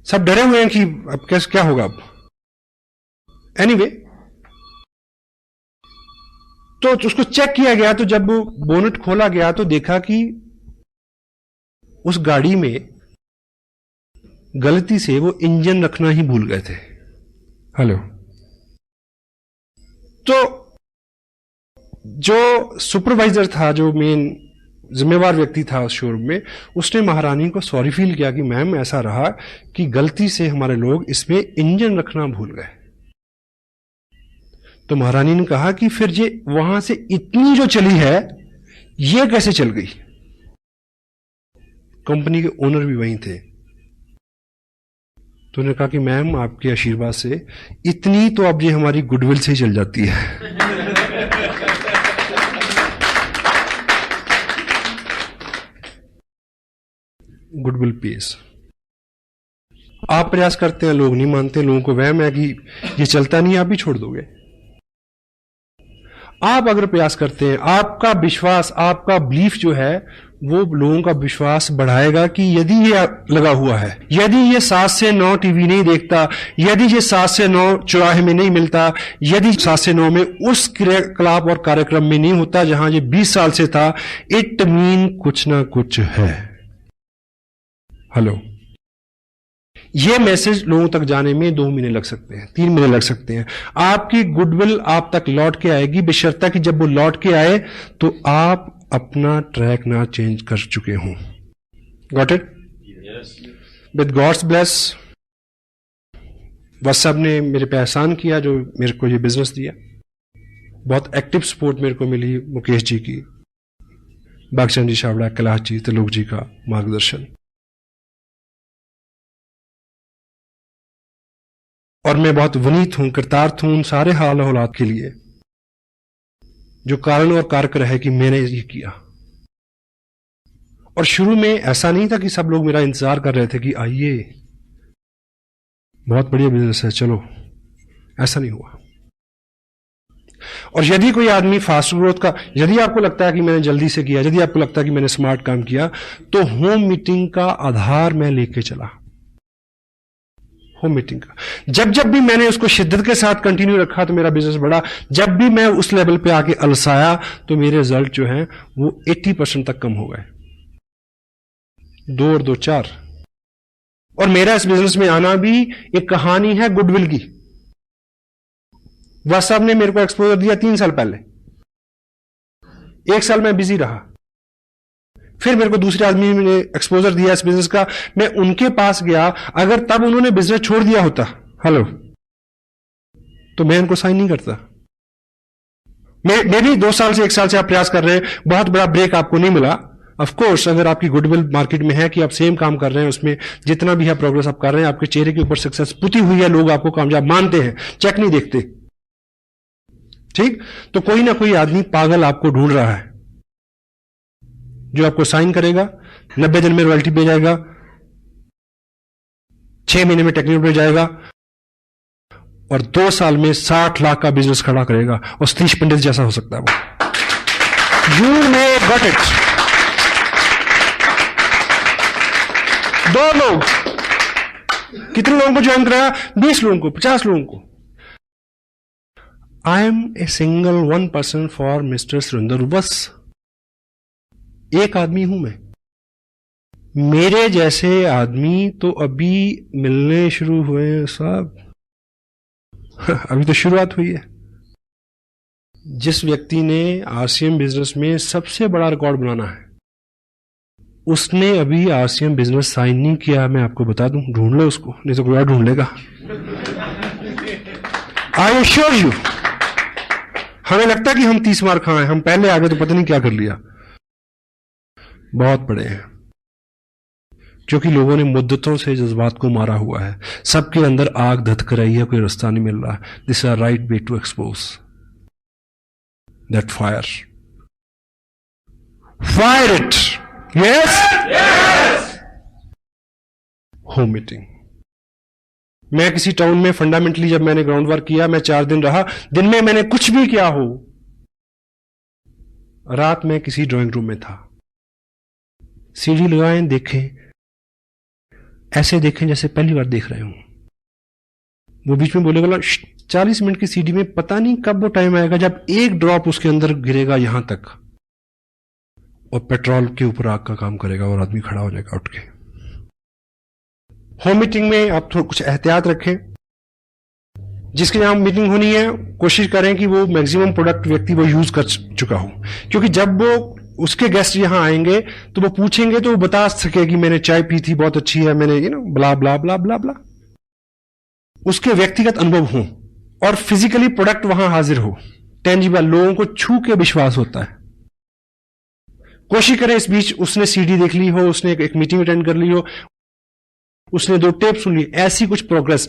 सब डरे हुए हैं कि अब कैसे क्या होगा अब। एनीवे, तो उसको चेक किया गया, तो जब बोनेट खोला गया तो देखा कि उस गाड़ी में गलती से वो इंजन रखना ही भूल गए थे। हेलो, तो जो सुपरवाइजर था, जो मेन जिम्मेवार व्यक्ति था उस शोरूम में, उसने महारानी को सॉरी फील किया कि मैम ऐसा रहा कि गलती से हमारे लोग इसमें इंजन रखना भूल गए। तो महारानी ने कहा कि फिर ये वहां से इतनी जो चली है, ये कैसे चल गई? कंपनी के ओनर भी वहीं थे। तो उन्होंने कहा कि मैम आपके आशीर्वाद से इतनी तो अब ये हमारी गुडविल से ही चल जाती है। Goodwill pace. आप प्रयास करते हैं, लोग नहीं मानते, लोगों को वहम है कि ये चलता नहीं, आप भी छोड़ दोगे। आप अगर प्रयास करते हैं, आपका विश्वास, आपका बिलीफ जो है, वो लोगों का विश्वास बढ़ाएगा कि यदि ये लगा हुआ है, यदि ये 7 से 9 टीवी नहीं देखता, यदि ये 7 से 9 चौराहे में नहीं मिलता, यदि 7 से 9 में उस क्रियाकलाप और कार्यक्रम में नहीं होता जहां ये 20 साल से था, इट मीन कुछ ना कुछ है। हेलो, ये मैसेज लोगों तक जाने में 2 महीने लग सकते हैं, 3 महीने लग सकते हैं। आपकी गुडविल आप तक लौट के आएगी, बशर्ते कि जब वो लौट के आए तो आप अपना ट्रैक ना चेंज कर चुके हों। Got it? With God's bless, बस साहब ने मेरे पे एहसान किया जो मेरे को ये बिजनेस दिया। बहुत एक्टिव सपोर्ट मेरे को मिली मुकेश जी की, बागचंद जी छाबड़ा, कैलाश जी, त्रिलोक जी का मार्गदर्शन। और मैं बहुत विनीत हूं, कृतार्थ हूं उन सारे हाल हालात के लिए जो कारण और कारक रहे कि मैंने ये किया। और शुरू में ऐसा नहीं था कि सब लोग मेरा इंतजार कर रहे थे कि आइए बहुत बढ़िया बिजनेस है चलो, ऐसा नहीं हुआ। और यदि कोई आदमी फास्ट ग्रोथ का, यदि आपको लगता है कि मैंने जल्दी से किया, यदि आपको लगता है कि मैंने स्मार्ट काम किया, तो होम मीटिंग का आधार मैं लेके चला। होम मीटिंग का। जब जब भी मैंने उसको शिद्दत के साथ कंटिन्यू रखा तो मेरा बिजनेस बढ़ा। जब भी मैं उस लेवल पे आके अलसाया तो मेरे रिजल्ट जो हैं वो 80% तक कम हो गए। 2 और 2 4। और मेरा इस बिजनेस में आना भी एक कहानी है गुडविल की। वह साहब ने मेरे को एक्सपोजर दिया 3 साल पहले। 1 साल मैं बिजी रहा, फिर मेरे को दूसरे आदमी ने एक्सपोजर दिया इस बिजनेस का, मैं उनके पास गया। अगर तब उन्होंने बिजनेस छोड़ दिया होता, हेलो, तो मैं इनको साइन नहीं करता। मैं भी 2 साल से 1 साल से आप प्रयास कर रहे हैं, बहुत बड़ा ब्रेक आपको नहीं मिला। ऑफ कोर्स अगर आपकी गुडविल मार्केट में है कि आप सेम काम कर रहे हैं, उसमें जितना भी है प्रोग्रेस आप कर रहे हैं, आपके चेहरे के ऊपर सक्सेस पुती हुई है, लोग आपको कामयाब मानते हैं, चेक नहीं देखते, ठीक। तो कोई ना कोई आदमी पागल आपको ढूंढ रहा है जो आपको साइन करेगा, 90 दिन में रॉयल्टी पे जाएगा, 6 महीने में टेक्निकल पे जाएगा और 2 साल में 60 लाख का बिजनेस खड़ा करेगा और सतीश पंडित जैसा हो सकता है वो। You may got it. 2 लोग, कितने लोगों को ज्वाइन कराया? 20 लोगों को, 50 लोगों को। I am a single 1 person for mister Surendra. बस एक आदमी हूं मैं। मेरे जैसे आदमी तो अभी मिलने शुरू हुए हैं साहब। अभी तो शुरुआत हुई है। जिस व्यक्ति ने आरसीएम बिजनेस में सबसे बड़ा रिकॉर्ड बनाना है, उसने अभी आरसीएम बिजनेस साइन नहीं किया। मैं आपको बता दूं, ढूंढ लो उसको, नहीं तो कोई और ढूंढ लेगा। I assure you. हमें लगता है कि हम 30 मार खाए, हम पहले आगे तो पता नहीं क्या कर लिया। बहुत बड़े हैं, क्योंकि लोगों ने मुद्दतों से जज्बात को मारा हुआ है। सबके अंदर आग धधक रही है, कोई रास्ता नहीं मिल रहा। This are right way to expose that fire. Fire it. Yes. Home meeting. मैं किसी टाउन में फंडामेंटली जब मैंने ग्राउंड वर्क किया, मैं 4 दिन रहा। दिन में मैंने कुछ भी किया हो, रात में किसी ड्राइंग रूम में था। सीढ़ी लगाएं, देखें, ऐसे देखें जैसे पहली बार देख रहे हूं। वो बीच में बोलेगा 40 मिनट की सीढ़ी में पता नहीं कब वो टाइम आएगा जब एक ड्रॉप उसके अंदर गिरेगा यहां तक और पेट्रोल के ऊपर आग का काम करेगा और आदमी खड़ा हो जाएगा उठ के। होम मीटिंग में आप थोड़ा कुछ एहतियात रखें। जिसके यहां मीटिंग होनी है, कोशिश करें कि वो मैक्सिमम प्रोडक्ट व्यक्ति वो यूज कर चुका हो, क्योंकि जब वो उसके गेस्ट यहां आएंगे तो वो पूछेंगे तो वो बता सके कि मैंने चाय पी थी, बहुत अच्छी है, मैंने ब्ला ब्ला ब्ला ब्ला ब्ला। उसके व्यक्तिगत अनुभव हो और फिजिकली प्रोडक्ट वहां हाजिर हो, टेंजिबल, लोगों को छू के विश्वास होता है। कोशिश करें इस बीच उसने सीडी देख ली हो, उसने एक मीटिंग अटेंड कर ली हो, उसने 2 टेप सुन ली, ऐसी कुछ प्रोग्रेस,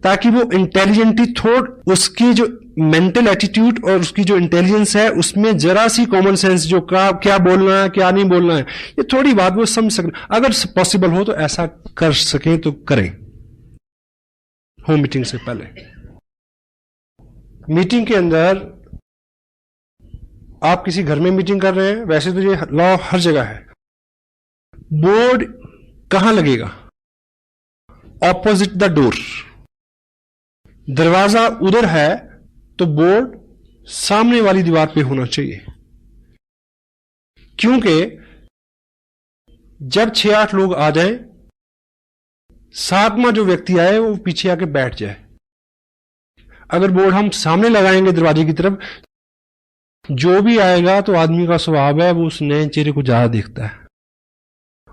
ताकि वो इंटेलिजेंटली थोड़ उसकी जो मेंटल एटीट्यूड और उसकी जो इंटेलिजेंस है उसमें जरा सी कॉमन सेंस, जो क्या बोलना है क्या नहीं बोलना है, ये थोड़ी बात वो समझ सकें। अगर पॉसिबल हो तो ऐसा कर सकें तो करें होम मीटिंग से पहले। मीटिंग के अंदर आप किसी घर में मीटिंग कर रहे हैं, वैसे तो ये लॉ हर जगह है। बोर्ड कहां लगेगा? Opposite the door. दरवाजा उधर है तो बोर्ड सामने वाली दीवार पे होना चाहिए, क्योंकि जब 6-8 लोग आ जाएं, 7वां जो व्यक्ति आए वो पीछे आके बैठ जाए। अगर बोर्ड हम सामने लगाएंगे दरवाजे की तरफ, जो भी आएगा तो आदमी का स्वभाव है वो उस नए चेहरे को ज्यादा देखता है,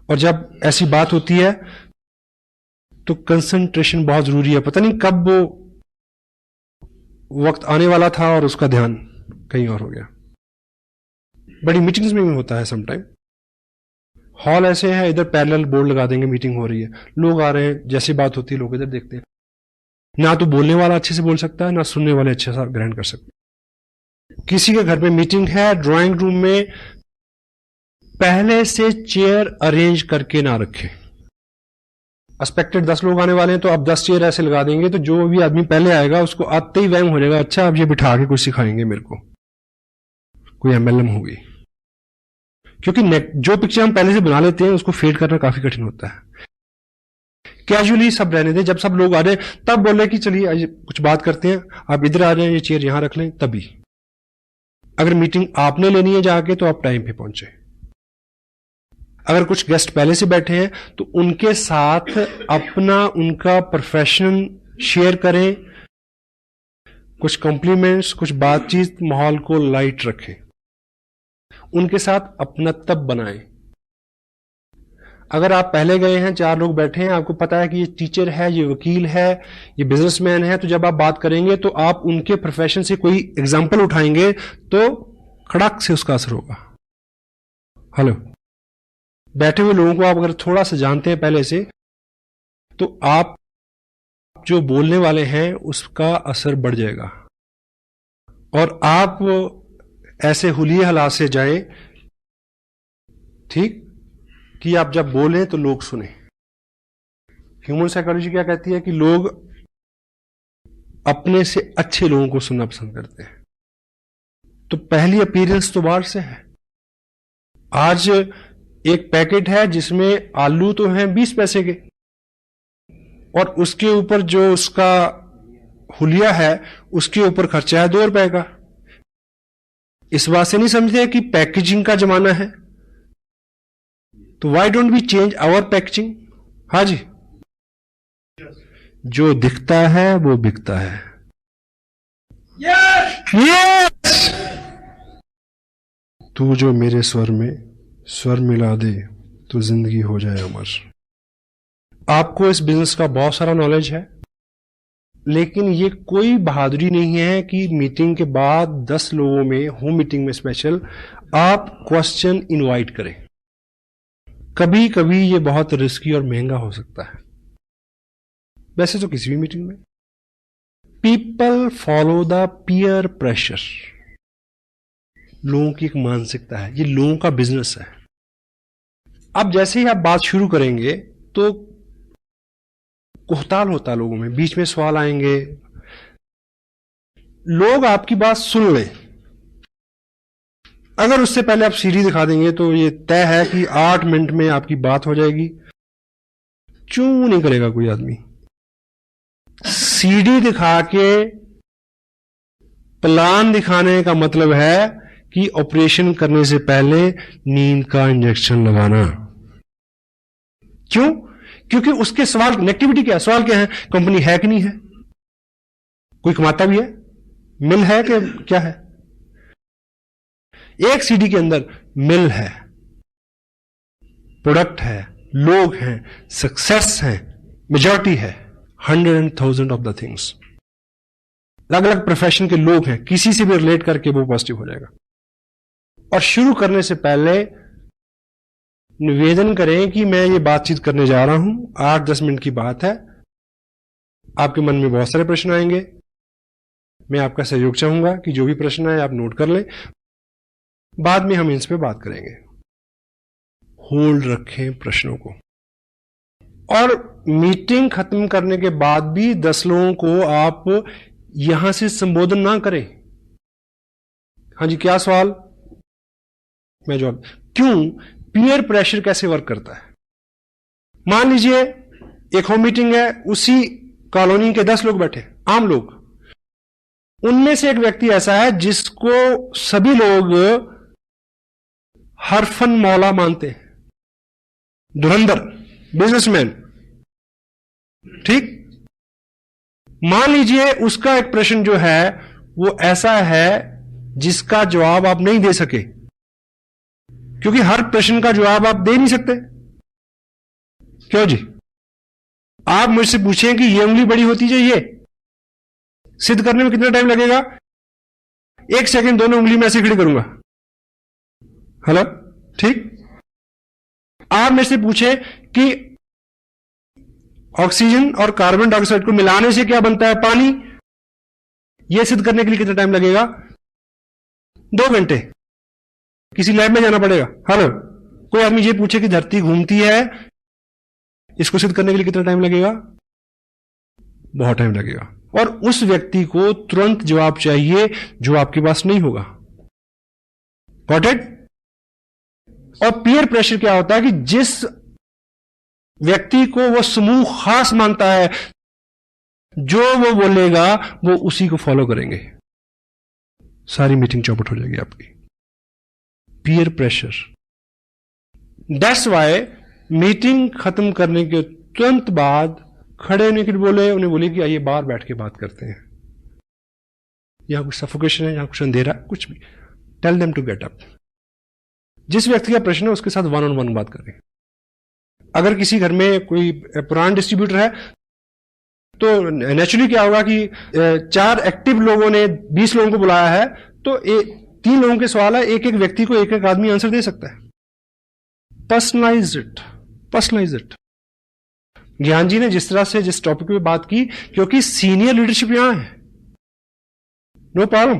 और जब ऐसी बात होती है तो कंसंट्रेशन बहुत जरूरी है। पता नहीं कब वो वक्त आने वाला था और उसका ध्यान कहीं और हो गया। बड़ी मीटिंग्स में भी होता है समटाइम। हॉल ऐसे है, इधर पैरेलल बोर्ड लगा देंगे, मीटिंग हो रही है, लोग आ रहे हैं, जैसी बात होती है लोग इधर देखते हैं। ना तो बोलने वाला अच्छे से बोल सकता है, ना सुनने वाले अच्छे से ग्रहण कर सकते हैं। किसी के घर में मीटिंग है, ड्राइंग रूम में पहले से चेयर अरेंज करके ना रखें। एक्सपेक्टेड 10 लोग आने वाले हैं तो आप 10 चेयर ऐसे लगा देंगे, तो जो भी आदमी पहले आएगा उसको आते ही वहम हो जाएगा, अच्छा अब ये बिठा के कुछ सिखाएंगे मेरे को, कोई एमएलएम होगी। क्योंकि जो पिक्चर हम पहले से बना लेते हैं उसको फेड करना काफी कठिन होता है। कैजुअली सब रहने दें, जब सब लोग आ रहे हैं तब बोले कि चलिए आज कुछ बात करते हैं, आप इधर आ रहे हैं, ये चेयर यहां रख लें, तभी। अगर मीटिंग आपने लेनी है जाके तो आप टाइम पे पहुंचे। अगर कुछ गेस्ट पहले से बैठे हैं तो उनके साथ अपना उनका प्रोफेशन शेयर करें, कुछ कॉम्प्लीमेंट्स, कुछ बातचीत, माहौल को लाइट रखें, उनके साथ अपनत्व बनाएं। अगर आप पहले गए हैं, 4 लोग बैठे हैं, आपको पता है कि ये टीचर है, ये वकील है, ये बिजनेसमैन है, तो जब आप बात करेंगे तो आप उनके प्रोफेशन से कोई एग्जाम्पल उठाएंगे तो खड़क से उसका असर होगा। हेलो, बैठे हुए लोगों को आप अगर थोड़ा सा जानते हैं पहले से, तो आप जो बोलने वाले हैं उसका असर बढ़ जाएगा और आप ऐसे हुलिये हालात से जाएं, ठीक, कि आप जब बोलें तो लोग सुने। ह्यूमन साइकोलॉजी क्या कहती है कि लोग अपने से अच्छे लोगों को सुनना पसंद करते हैं। तो पहली अपीयरेंस तो बाहर से है। आज एक पैकेट है जिसमें आलू तो हैं 20 पैसे के और उसके ऊपर जो उसका हुलिया है उसके ऊपर खर्चा है 2 रुपए का। इस बात से नहीं समझते कि पैकेजिंग का जमाना है, तो why don't we change our packaging. हाँ जी, जो दिखता है वो बिकता है। यस, तू जो मेरे स्वर में स्वर मिला दे तो जिंदगी हो जाए अमर। आपको इस बिजनेस का बहुत सारा नॉलेज है, लेकिन ये कोई बहादुरी नहीं है कि मीटिंग के बाद 10 लोगों में, होम मीटिंग में स्पेशल, आप क्वेश्चन इनवाइट करें। कभी कभी ये बहुत रिस्की और महंगा हो सकता है, वैसे तो किसी भी मीटिंग में। People follow the peer pressure. लोगों की एक मानसिकता है, ये लोगों का बिजनेस है। अब जैसे ही आप बात शुरू करेंगे तो कोहताल होता है लोगों में, बीच में सवाल आएंगे, लोग आपकी बात सुन लें। अगर उससे पहले आप सीढ़ी दिखा देंगे तो ये तय है कि 8 मिनट में आपकी बात हो जाएगी। चूं नहीं करेगा कोई आदमी। सीढ़ी दिखा के प्लान दिखाने का मतलब है कि ऑपरेशन करने से पहले नींद का इंजेक्शन लगाना। क्यों? क्योंकि उसके सवाल, नेगेटिविटी क्या है, सवाल क्या है, कंपनी है कि नहीं है, कोई कमाता भी है, मिल है कि क्या है। एक सीडी के अंदर मिल है, प्रोडक्ट है, लोग हैं, सक्सेस है, मेजॉरिटी है, 100,000 ऑफ द थिंग्स। अलग अलग प्रोफेशन के लोग हैं, किसी से भी रिलेट करके वो पॉजिटिव हो जाएगा। और शुरू करने से पहले निवेदन करें कि मैं ये बातचीत करने जा रहा हूं, 8-10 मिनट की बात है, आपके मन में बहुत सारे प्रश्न आएंगे, मैं आपका सहयोग चाहूंगा कि जो भी प्रश्न आए आप नोट कर लें, बाद में हम इस पे बात करेंगे। होल्ड रखें प्रश्नों को, और मीटिंग खत्म करने के बाद भी 10 लोगों को आप यहां से संबोधन ना करें। हाँ जी, क्या सवाल, मैं जवाब। क्यों? पीयर प्रेशर कैसे वर्क करता है। मान लीजिए एक होम मीटिंग है, उसी कॉलोनी के 10 लोग बैठे, आम लोग, उनमें से एक व्यक्ति ऐसा है जिसको सभी लोग हरफन मौला मानते हैं, धुरंधर बिजनेसमैन, ठीक। मान लीजिए उसका एक प्रश्न जो है वो ऐसा है जिसका जवाब आप नहीं दे सके, क्योंकि हर प्रश्न का जवाब आप दे नहीं सकते। क्यों जी? आप मुझसे पूछें कि ये उंगली बड़ी होती है, ये सिद्ध करने में कितना टाइम लगेगा? 1 सेकंड, दोनों उंगली में ऐसे खड़ी करूंगा। हेलो, ठीक। आप मेरे से पूछे कि ऑक्सीजन और कार्बन डाइऑक्साइड को मिलाने से क्या बनता है, पानी, यह सिद्ध करने के लिए कितना टाइम लगेगा? 2 घंटे। किसी लैब में जाना पड़ेगा। हेलो, कोई आदमी ये पूछे कि धरती घूमती है, इसको सिद्ध करने के लिए कितना टाइम लगेगा? बहुत टाइम लगेगा। और उस व्यक्ति को तुरंत जवाब चाहिए जो आपके पास नहीं होगा। Got it? और पीयर प्रेशर क्या होता है कि जिस व्यक्ति को वो समूह खास मानता है, जो वो बोलेगा वो उसी को फॉलो करेंगे, सारी मीटिंग चौपट हो जाएगी आपकी। Peer pressure. That's why meeting खत्म करने के तुरंत बाद खड़े होने के लिए बोले, उन्हें बोले कि आइए बाहर बैठ के बात करते हैं, यहां कुछ सफोकेशन है, यहां कुछ अंधेरा, कुछ भी। Tell them to get up. जिस व्यक्ति का प्रश्न है उसके साथ वन ऑन वन बात करें। अगर किसी घर में कोई पुराना डिस्ट्रीब्यूटर है तो नेचुरली क्या होगा कि 4 एक्टिव लोगों ने 20 लोगों को बुलाया है, तो 3 लोगों के सवाल है, एक एक व्यक्ति को एक एक आदमी आंसर दे सकता है। Personalise it, personalise it. Gyan ji ने जिस तरह से जिस टॉपिक पे बात की, क्योंकि सीनियर लीडरशिप यहां है, no problem,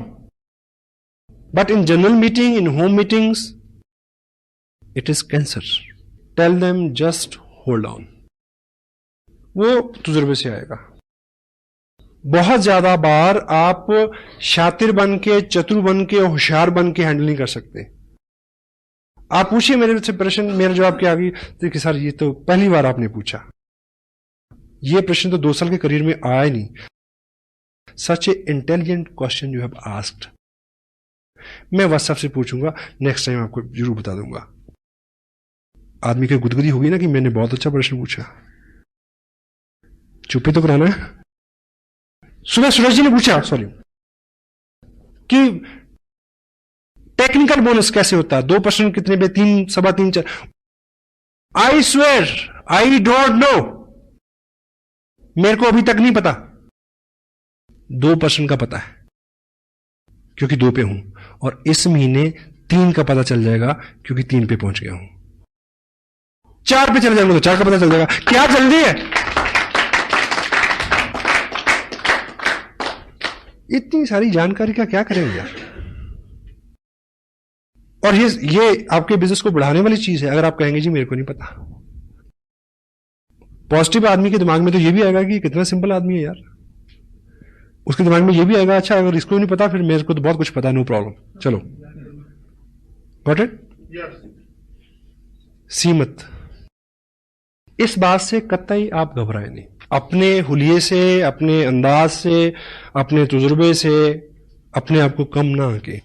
but in general meeting, in home meetings, it is cancer. Tell them just hold on. वो तजुर्बे से आएगा। बहुत ज्यादा बार आप शातिर बन के, चतुर बन के, होशियार बन के हैंडल नहीं कर सकते। आप पूछिए मेरे से प्रश्न, मेरा जवाब क्या आ गई? देखिए सर, ये तो पहली बार आपने पूछा, ये प्रश्न तो 2 साल के करियर में आया ही नहीं। Such a intelligent question you have asked. मैं व्हाट्सएप से पूछूंगा, नेक्स्ट टाइम आपको जरूर बता दूंगा। आदमी की गुदगुदी होगी ना कि मैंने बहुत अच्छा प्रश्न पूछा। चुप्पी तो कराना है। सुबह सूरज जी ने पूछा, सॉरी, कि टेक्निकल बोनस कैसे होता है, 2 प्रश्न कितने पे, 3, सवा 3, 4। I swear I don't know, मेरे को अभी तक नहीं पता। 2 प्रश्न का पता है क्योंकि 2 पे हूं, और इस महीने 3 का पता चल जाएगा क्योंकि 3 पे पहुंच गया हूं। 4 पे चले जाएंगे तो 4 का पता चल जाएगा। क्या जल्दी है? इतनी सारी जानकारी का क्या करेंगे यार? और ये आपके बिजनेस को बढ़ाने वाली चीज है। अगर आप कहेंगे जी मेरे को नहीं पता, पॉजिटिव आदमी के दिमाग में तो ये भी आएगा कि कितना सिंपल आदमी है यार। उसके दिमाग में ये भी आएगा, अच्छा अगर इसको नहीं पता फिर मेरे को तो बहुत कुछ पता है, नो प्रॉब्लम, चलो। Got it? सीमत। इस बात से कतई आप घबराए नहीं। अपने हुलिये से, अपने अंदाज से, अपने तजुर्बे से अपने आप को कम ना आके।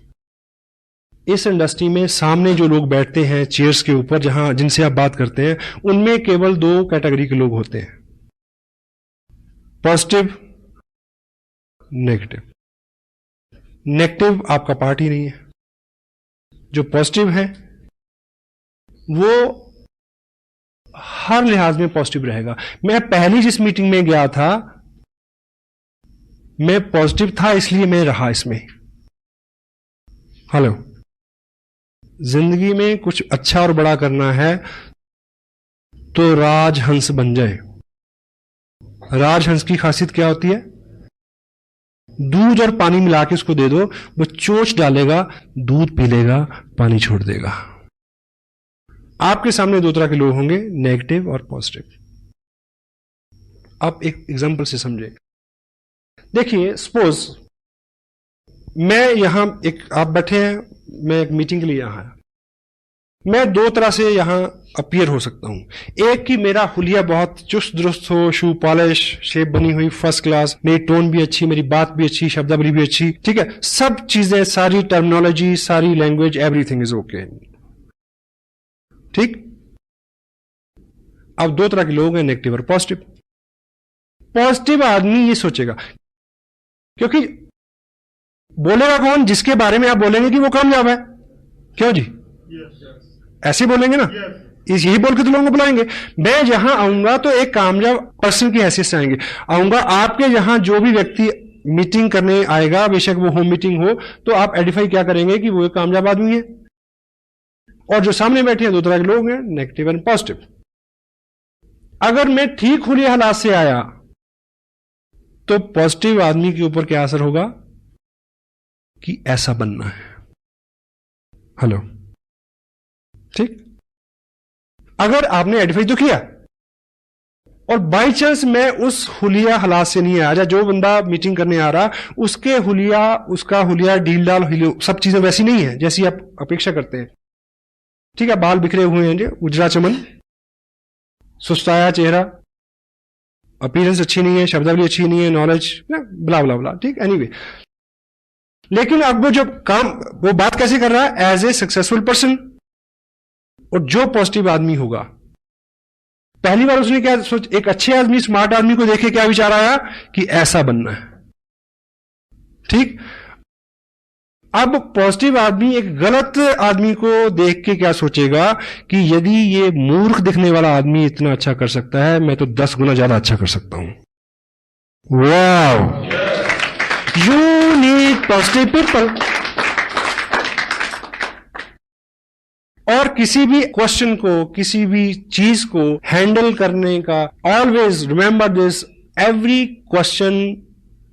इस इंडस्ट्री में सामने जो लोग बैठते हैं चेयर्स के ऊपर, जहां जिनसे आप बात करते हैं, उनमें केवल 2 कैटेगरी के लोग होते हैं, पॉजिटिव, नेगेटिव। नेगेटिव आपका पार्ट ही नहीं है। जो पॉजिटिव है वो हर लिहाज में पॉजिटिव रहेगा। मैं पहली जिस मीटिंग में गया था, मैं पॉजिटिव था, इसलिए मैं रहा इसमें। हेलो, जिंदगी में कुछ अच्छा और बड़ा करना है तो राजहंस बन जाए। राजहंस की खासियत क्या होती है? दूध और पानी मिला के उसको दे दो, वो चोंच डालेगा, दूध पी लेगा, पानी छोड़ देगा। आपके सामने 2 तरह के लोग होंगे, नेगेटिव और पॉजिटिव। आप एक एग्जांपल से समझे। देखिए, सपोज मैं यहां आप बैठे हैं, मैं एक मीटिंग के लिए यहां आया। मैं 2 तरह से यहां अपीयर हो सकता हूं। एक कि मेरा हुलिया बहुत चुस्त दुरुस्त हो, शू पॉलिश, शेप बनी हुई फर्स्ट क्लास, मेरी टोन भी अच्छी, मेरी बात भी अच्छी, शब्दावली भी अच्छी, ठीक है, सब चीजें, सारी टर्मिनोलॉजी, सारी लैंग्वेज, एवरीथिंग इज ओके, ठीक। अब 2 तरह के लोग हैं, नेगेटिव और पॉजिटिव। पॉजिटिव आदमी ये सोचेगा, क्योंकि बोलेगा कौन? जिसके बारे में आप बोलेंगे कि वो कामयाब है। क्यों जी? ऐसे बोलेंगे ना, यही बोल के तो लोगों को बुलाएंगे। मैं जहां आऊंगा तो एक कामयाब पर्सन की हैसियत से आएंगे। आऊंगा आपके यहां जो भी व्यक्ति मीटिंग करने आएगा, बेशक वो होम मीटिंग हो, तो आप आइडेंटिफाई क्या करेंगे कि वो एक कामयाब आदमी है। और जो सामने बैठे हैं 2 तरह के लोग हैं, नेगेटिव एंड पॉजिटिव। अगर मैं ठीक हुलिये हालात से आया तो पॉजिटिव आदमी के ऊपर क्या असर होगा कि ऐसा बनना है। हेलो, ठीक। अगर आपने आइडेंटिफाई तो किया और बाई चांस मैं उस हुलिया हालात से नहीं आया, जो बंदा मीटिंग करने आ रहा उसके हुलिया, उसका हुलिया डील डाल, सब चीजें वैसी नहीं है जैसी आप अपेक्षा करते हैं, ठीक है, बाल बिखरे हुए हैं, उजरा चमन, सुस्ताया चेहरा, अपीयरेंस अच्छी नहीं है, शब्दावली अच्छी नहीं है, नॉलेज ब्ला ब्ला ब्ला, ठीक, एनीवे। लेकिन अब वो जो काम, वो बात कैसे कर रहा है? As a successful person. और जो पॉजिटिव आदमी होगा, पहली बार उसने क्या सोच, एक अच्छे आदमी, स्मार्ट आदमी को देखे क्या विचार आया कि ऐसा बनना है, ठीक। अब पॉजिटिव आदमी एक गलत आदमी को देख के क्या सोचेगा कि यदि ये मूर्ख दिखने वाला आदमी इतना अच्छा कर सकता है, मैं तो 10 गुना ज्यादा अच्छा कर सकता हूं। Wow, you need positive people. और किसी भी क्वेश्चन को, किसी भी चीज को हैंडल करने का, always remember this, every question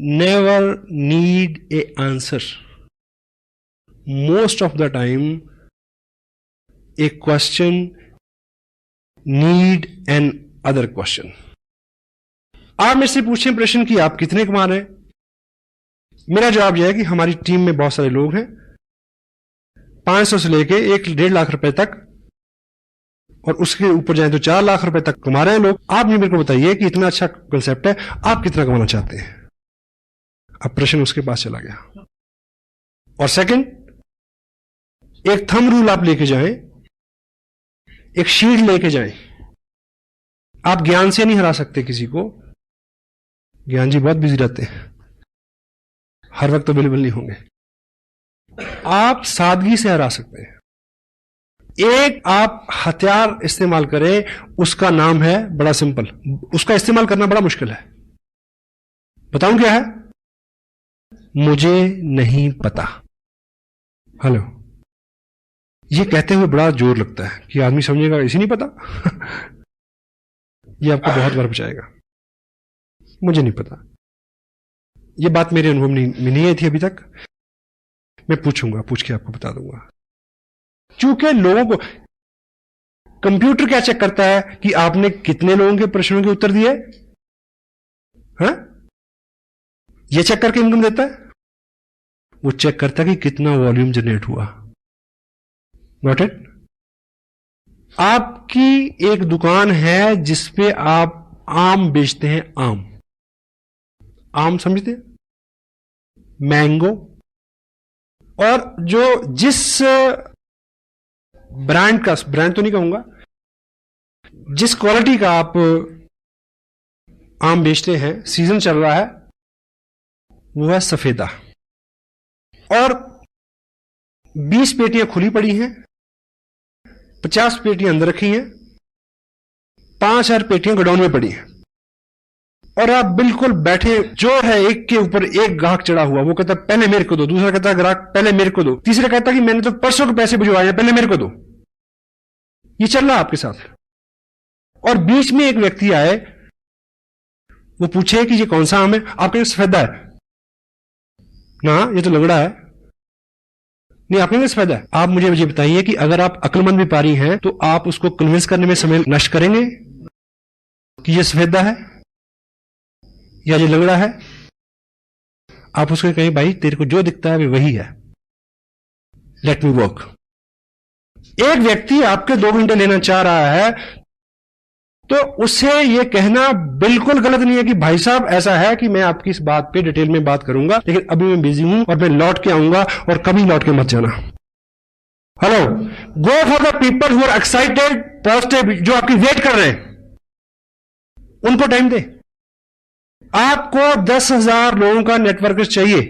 never need A answer. Most of the time, a question need an other question. आप मेरे से पूछें प्रश्न कि आप कितने कमा रहे हैं, मेरा जवाब यह है कि हमारी टीम में बहुत सारे लोग हैं, 500 से लेके 1-1.5 लाख रुपए तक, और उसके ऊपर जाए तो 4 लाख रुपए तक कमा रहे हैं लोग। आप मेरे को बताइए कि इतना अच्छा कंसेप्ट है, आप कितना कमाना चाहते हैं? अब प्रश्न उसके पास चला गया। और सेकंड, एक थंब रूल आप लेके जाएं, एक शीट लेके जाएं। आप ज्ञान से नहीं हरा सकते किसी को, ज्ञान जी बहुत बिजी रहते हैं, हर वक्त अवेलेबल नहीं होंगे। आप सादगी से हरा सकते हैं। एक आप हथियार इस्तेमाल करें, उसका नाम है बड़ा सिंपल, उसका इस्तेमाल करना बड़ा मुश्किल है। बताऊं क्या है? मुझे नहीं पता। हेलो, ये कहते हुए बड़ा जोर लगता है कि आदमी समझेगा इसे नहीं पता। ये आपको बहुत बार बचाएगा, मुझे नहीं पता। ये बात मेरे अनुभव में नहीं आई थी अभी तक, मैं पूछूंगा, पूछ के आपको बता दूंगा। क्योंकि लोगों को, कंप्यूटर क्या चेक करता है कि आपने कितने लोगों के प्रश्नों के उत्तर दिए, हाँ? ये चेक करके इनकम देता है। वो चेक करता है कि कितना वॉल्यूम जनरेट हुआ। Got it? आपकी एक दुकान है जिसपे आप आम बेचते हैं, आम समझते हैं, मैंगो, और जो जिस ब्रांड का, ब्रांड तो नहीं कहूंगा, जिस क्वालिटी का आप आम बेचते हैं, सीजन चल रहा है, वो है सफेदा। और 20 पेटियां खुली पड़ी हैं, 50 पेटियां अंदर रखी हैं, 5000 पेटियां गोडाउन में पड़ी हैं। और आप बिल्कुल बैठे, जो है एक के ऊपर एक ग्राहक चढ़ा हुआ, वो कहता पहले मेरे को दो, दूसरा कहता ग्राहक पहले मेरे को दो, तीसरा कहता कि मैंने तो परसों के पैसे भिजवाए हैं, पहले मेरे को दो। ये चल रहा है आपके साथ। और बीच में एक व्यक्ति आए, वो पूछे कि ये कौन सा आम है? आपके सफेदा है ना, ये तो लंगड़ा है। नहीं, आपके पास फायदा है। आप मुझे बताइए कि अगर आप अक्लमंद व्यापारी हैं तो आप उसको कन्विंस करने में समय नष्ट करेंगे कि ये सफेदा है या ये लंगड़ा है? आप उसको कहें भाई तेरे को जो दिखता है वही है, लेट मी वर्क। एक व्यक्ति आपके 2 घंटे लेना चाह रहा है तो उससे यह कहना बिल्कुल गलत नहीं है कि भाई साहब ऐसा है कि मैं आपकी इस बात पे डिटेल में बात करूंगा, लेकिन अभी मैं बिजी हूं और मैं लौट के आऊंगा, और कभी लौट के मत जाना। Hello, go for the people who are excited, positive, जो आपकी वेट कर रहे हैं, उनको टाइम दे। आपको 10,000 लोगों का नेटवर्क चाहिए,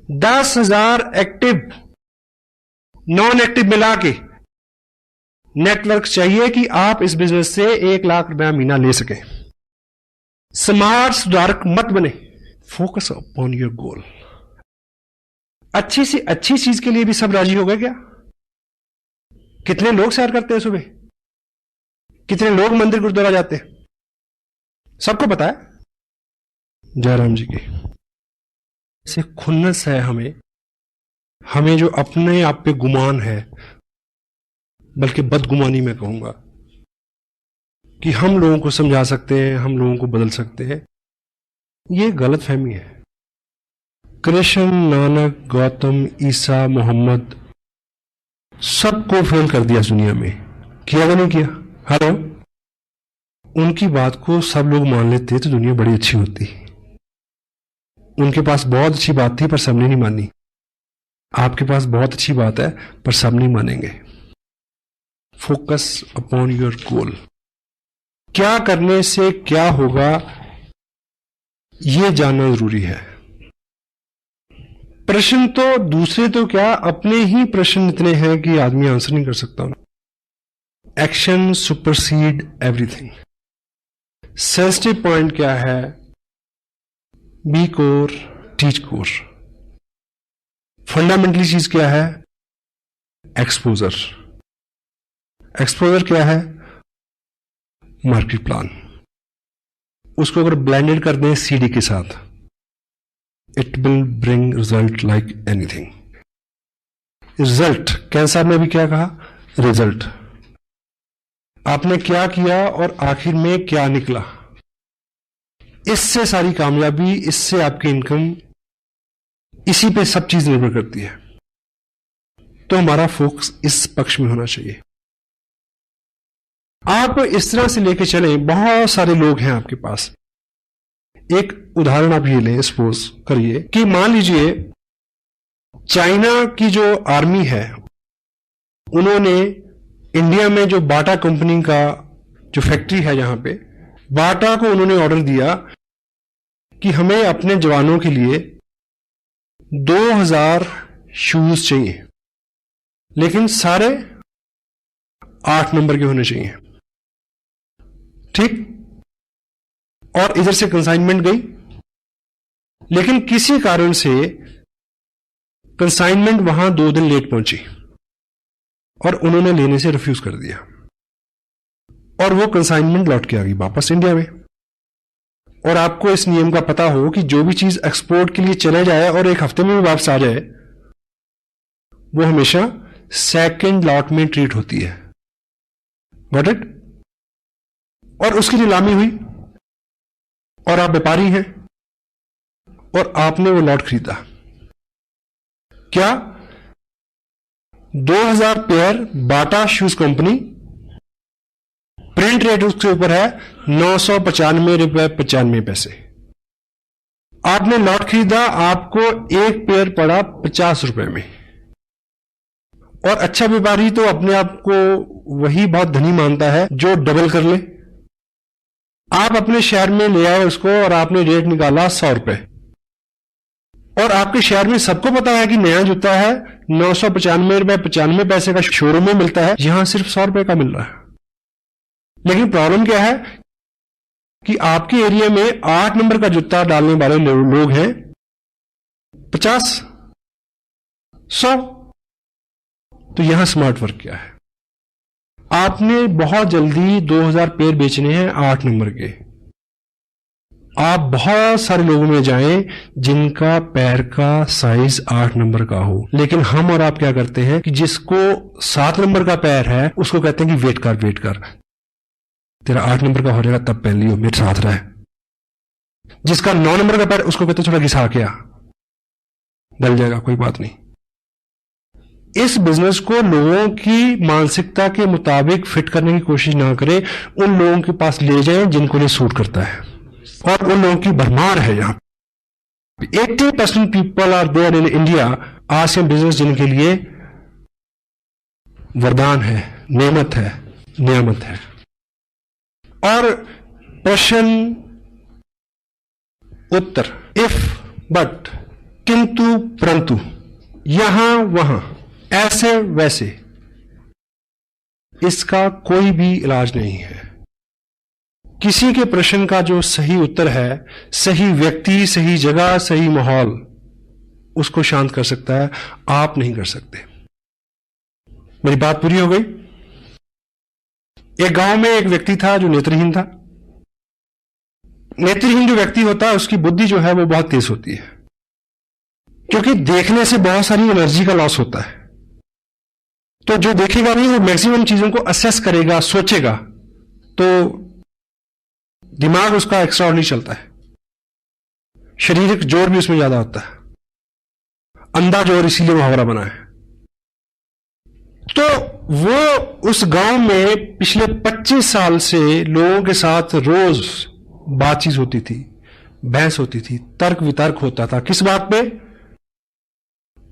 10,000 एक्टिव नॉन एक्टिव मिला के नेटवर्क चाहिए कि आप इस बिजनेस से 1 लाख रुपया महीना ले सकें। स्मार्ट सुधारक मत बने, फोकस अपॉन योर गोल। अच्छी सी अच्छी चीज के लिए भी सब राजी हो गए क्या? कितने लोग सैर करते हैं सुबह, कितने लोग मंदिर गुरुद्वारा जाते हैं, सबको पता है। जयराम जी की से खुन्नस है हमें जो अपने आप पे गुमान है, बल्कि बदगुमानी मैं कहूंगा, कि हम लोगों को समझा सकते हैं, हम लोगों को बदल सकते हैं, ये गलत फहमी है। कृष्ण, नानक, गौतम, ईसा, मोहम्मद सबको फेल कर दिया दुनिया में, किया या नहीं किया? हेलो, उनकी बात को सब लोग मान लेते तो दुनिया बड़ी अच्छी होती। उनके पास बहुत अच्छी बात थी पर सबने नहीं मानी। आपके पास बहुत अच्छी बात है पर सब नहीं मानेंगे। Focus upon your goal. क्या करने से क्या होगा यह जानना जरूरी है। प्रश्न तो दूसरे तो क्या, अपने ही प्रश्न इतने हैं कि आदमी आंसर नहीं कर सकता। Action supersede everything. Sensitive point क्या है? Be core, teach core. Fundamentally चीज क्या है? एक्सपोजर। एक्सपोजर क्या है? Market plan. उसको अगर ब्लेंडेड कर दें सीडी के साथ, it will bring result like anything. Result, cancer में भी क्या कहा? रिजल्ट। आपने क्या किया और आखिर में क्या निकला, इससे सारी कामयाबी, इससे आपकी इनकम, इसी पे सब चीज निर्भर करती है। तो हमारा फोकस इस पक्ष में होना चाहिए। आप इस तरह से लेके चलें, बहुत सारे लोग हैं आपके पास। एक उदाहरण आप ये लें, सपोज करिए कि मान लीजिए चाइना की जो आर्मी है उन्होंने इंडिया में जो बाटा कंपनी का जो फैक्ट्री है, यहां पे बाटा को उन्होंने ऑर्डर दिया कि हमें अपने जवानों के लिए 2000 शूज चाहिए, लेकिन सारे 8 नंबर के होने चाहिए। ठीक। और इधर से कंसाइनमेंट गई, लेकिन किसी कारण से कंसाइनमेंट वहां 2 दिन लेट पहुंची और उन्होंने लेने से रिफ्यूज कर दिया और वो कंसाइनमेंट लौट के आ गई वापस इंडिया में। और आपको इस नियम का पता हो कि जो भी चीज एक्सपोर्ट के लिए चले जाए और 1 हफ्ते में भी वापस आ जाए, वो हमेशा सेकंड लॉट में ट्रीट होती है। Got it? और उसकी नीलामी हुई और आप व्यापारी हैं और आपने वो लॉट खरीदा। क्या? 2000 पेयर बाटा शूज कंपनी, प्रिंट रेट उसके ऊपर है 995 रुपए 95 पैसे। आपने लॉट खरीदा, आपको एक पेयर पड़ा 50 रुपए में। और अच्छा व्यापारी तो अपने आप को वही बहुत धनी मानता है जो डबल कर ले। आप अपने शहर में ले आए उसको और आपने रेट निकाला 100 रुपए, और आपके शहर में सबको पता है कि नया जूता है 995 रुपए 95 पैसे का शोरूम में मिलता है, यहां सिर्फ 100 रुपए का मिल रहा है। लेकिन प्रॉब्लम क्या है कि आपके एरिया में 8 नंबर का जूता डालने वाले लोग हैं 50, 100। तो यहां स्मार्ट वर्क क्या है? आपने बहुत जल्दी 2000 पेयर बेचने हैं 8 नंबर के। आप बहुत सारे लोगों में जाएं जिनका पैर का साइज 8 नंबर का हो, लेकिन हम और आप क्या करते हैं कि जिसको 7 नंबर का पैर है उसको कहते हैं कि वेट कर, तेरा 8 नंबर का हो जाएगा तब पहन लियो, मेरे साथ रहे। जिसका 9 नंबर का पैर उसको कहते हैं थोड़ा घिसा के आ, डल जाएगा, कोई बात नहीं। इस बिजनेस को लोगों की मानसिकता के मुताबिक फिट करने की कोशिश ना करें, उन लोगों के पास ले जाएं जिनको ये सूट करता है, और उन लोगों की भरमार है। यहां 80% people are there in India Asian business, जिनके लिए वरदान है, नेमत है, नियामत है। और प्रश्न उत्तर, इफ, बट, किंतु, परंतु, यहां वहां, ऐसे वैसे, इसका कोई भी इलाज नहीं है। किसी के प्रश्न का जो सही उत्तर है, सही व्यक्ति, सही जगह, सही माहौल उसको शांत कर सकता है, आप नहीं कर सकते। मेरी बात पूरी हो गई? एक गांव में एक व्यक्ति था जो नेत्रहीन था। नेत्रहीन जो व्यक्ति होता है उसकी बुद्धि जो है वो बहुत तेज होती है, क्योंकि देखने से बहुत सारी एनर्जी का लॉस होता है। तो जो देखेगा नहीं वो मैक्सिमम चीजों को असेस करेगा, सोचेगा, तो दिमाग उसका एक्स्ट्रा नहीं चलता है, शारीरिक जोर भी उसमें ज्यादा होता है, अंधा जोर, इसीलिए मुहावरा बना है। तो वो उस गांव में पिछले 25 साल से लोगों के साथ रोज बातचीत होती थी, बहस होती थी, तर्क वितर्क होता था। किस बात पे?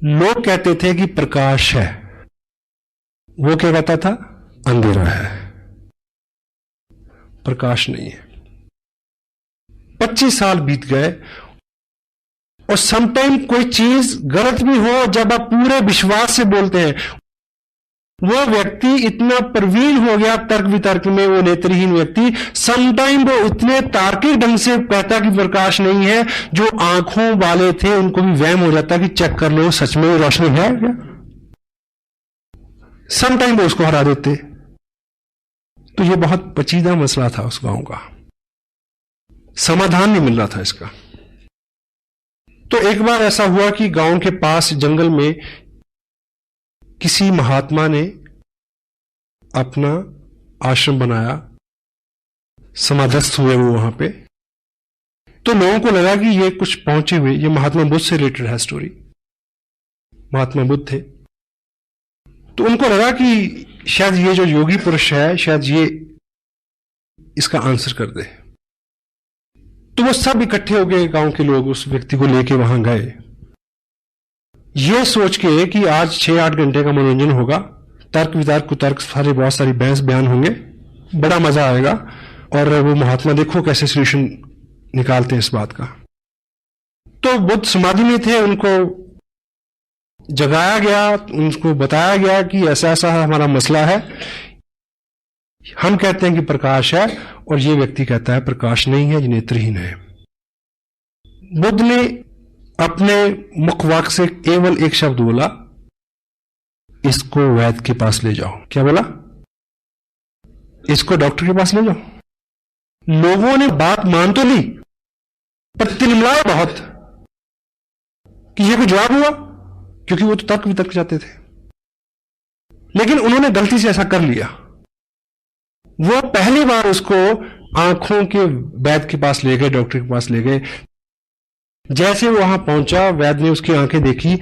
लोग कहते थे कि प्रकाश है, वो क्या कहता था? अंधेरा है, प्रकाश नहीं है। 25 साल बीत गए और समटाइम कोई चीज गलत भी हो, जब आप पूरे विश्वास से बोलते हैं, वो व्यक्ति इतना प्रवीण हो गया तर्क वितर्क में, वो नेत्रहीन व्यक्ति, समटाइम वो इतने तार्किक ढंग से कहता कि प्रकाश नहीं है, जो आंखों वाले थे उनको भी वहम हो जाता कि चेक कर लो सच में रोशनी है क्या। समटाइम वो उसको हरा देते। तो ये बहुत पेचीदा मसला था उस गांव का, समाधान नहीं मिल रहा था इसका। तो एक बार ऐसा हुआ कि गांव के पास जंगल में किसी महात्मा ने अपना आश्रम बनाया, समाधस्थ हुए वो वहां पे। तो लोगों को लगा कि ये कुछ पहुंचे हुए, ये महात्मा बुद्ध से रिलेटेड है स्टोरी, महात्मा बुद्ध थे। तो उनको लगा कि शायद ये जो योगी पुरुष है, शायद ये इसका आंसर कर दे। तो वो सब इकट्ठे हो गए, गांव के लोग उस व्यक्ति को लेके वहां गए, ये सोच के कि आज 6-8 घंटे का मनोरंजन होगा, तर्क वितर्क कुतर्क सारे, बहुत सारी बहस बयान होंगे, बड़ा मजा आएगा, और वो महात्मा देखो कैसे सोल्यूशन निकालते हैं इस बात का। तो बुद्ध समाधि में थे, उनको जगाया गया, उनको बताया गया कि ऐसा ऐसा हमारा मसला है, हम कहते हैं कि प्रकाश है और ये व्यक्ति कहता है प्रकाश नहीं है, ये नेत्रहीन है। बुद्ध ने अपने मुखवाक से केवल एक शब्द बोला, इसको वैद्य के पास ले जाओ। क्या बोला? इसको डॉक्टर के पास ले जाओ। लोगों ने बात मान तो ली, पर तिलमिलाए बहुत कि ये कोई जवाब हुआ, क्योंकि वो तो तर्क वितर्क जाते थे। लेकिन उन्होंने गलती से ऐसा कर लिया। वो पहली बार उसको आंखों के वैद्य के पास ले गए, डॉक्टर के पास ले गए। जैसे वो वहां पहुंचा, वैद्य ने उसकी आंखें देखी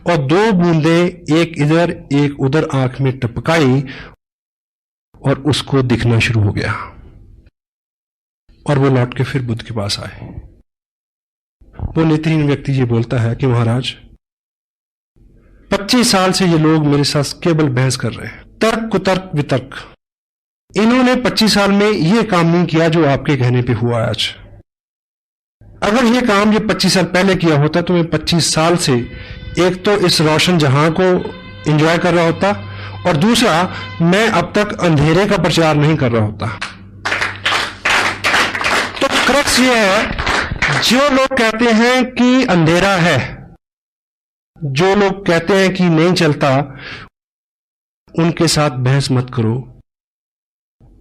और 2 बूंदें एक इधर एक उधर आंख में टपकाई और उसको दिखना शुरू हो गया। और वो लौट के फिर बुद्ध के पास आए। वो नेत्रहीन व्यक्ति ये बोलता है कि महाराज, 25 साल से ये लोग मेरे साथ केवल बहस कर रहे हैं, तर्क कुतर्क वितर्क। इन्होंने 25 साल में ये काम नहीं किया जो आपके कहने पे हुआ आज। अगर ये काम ये 25 साल पहले किया होता तो मैं 25 साल से एक तो इस रोशन जहां को एंजॉय कर रहा होता, और दूसरा मैं अब तक अंधेरे का प्रचार नहीं कर रहा होता। तो क्रक्स ये है, जो लोग कहते हैं कि अंधेरा है, जो लोग कहते हैं कि नहीं चलता, उनके साथ बहस मत करो,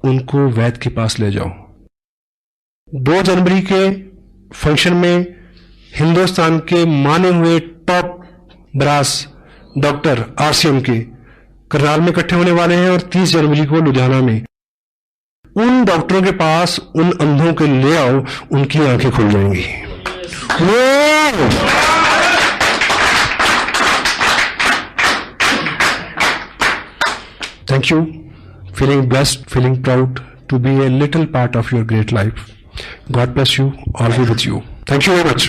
उनको वैद्य के पास ले जाओ। 2 जनवरी के फंक्शन में हिंदुस्तान के माने हुए टॉप ब्रास डॉक्टर आरसीएम के करनाल में इकट्ठे होने वाले हैं, और 30 जनवरी को लुधियाना में। उन डॉक्टरों के पास उन अंधों के ले आओ, उनकी आंखें खुल जाएंगी। Thank you. Feeling blessed, feeling proud to be a little part of your great life. God bless you, all be with you. Thank you very much.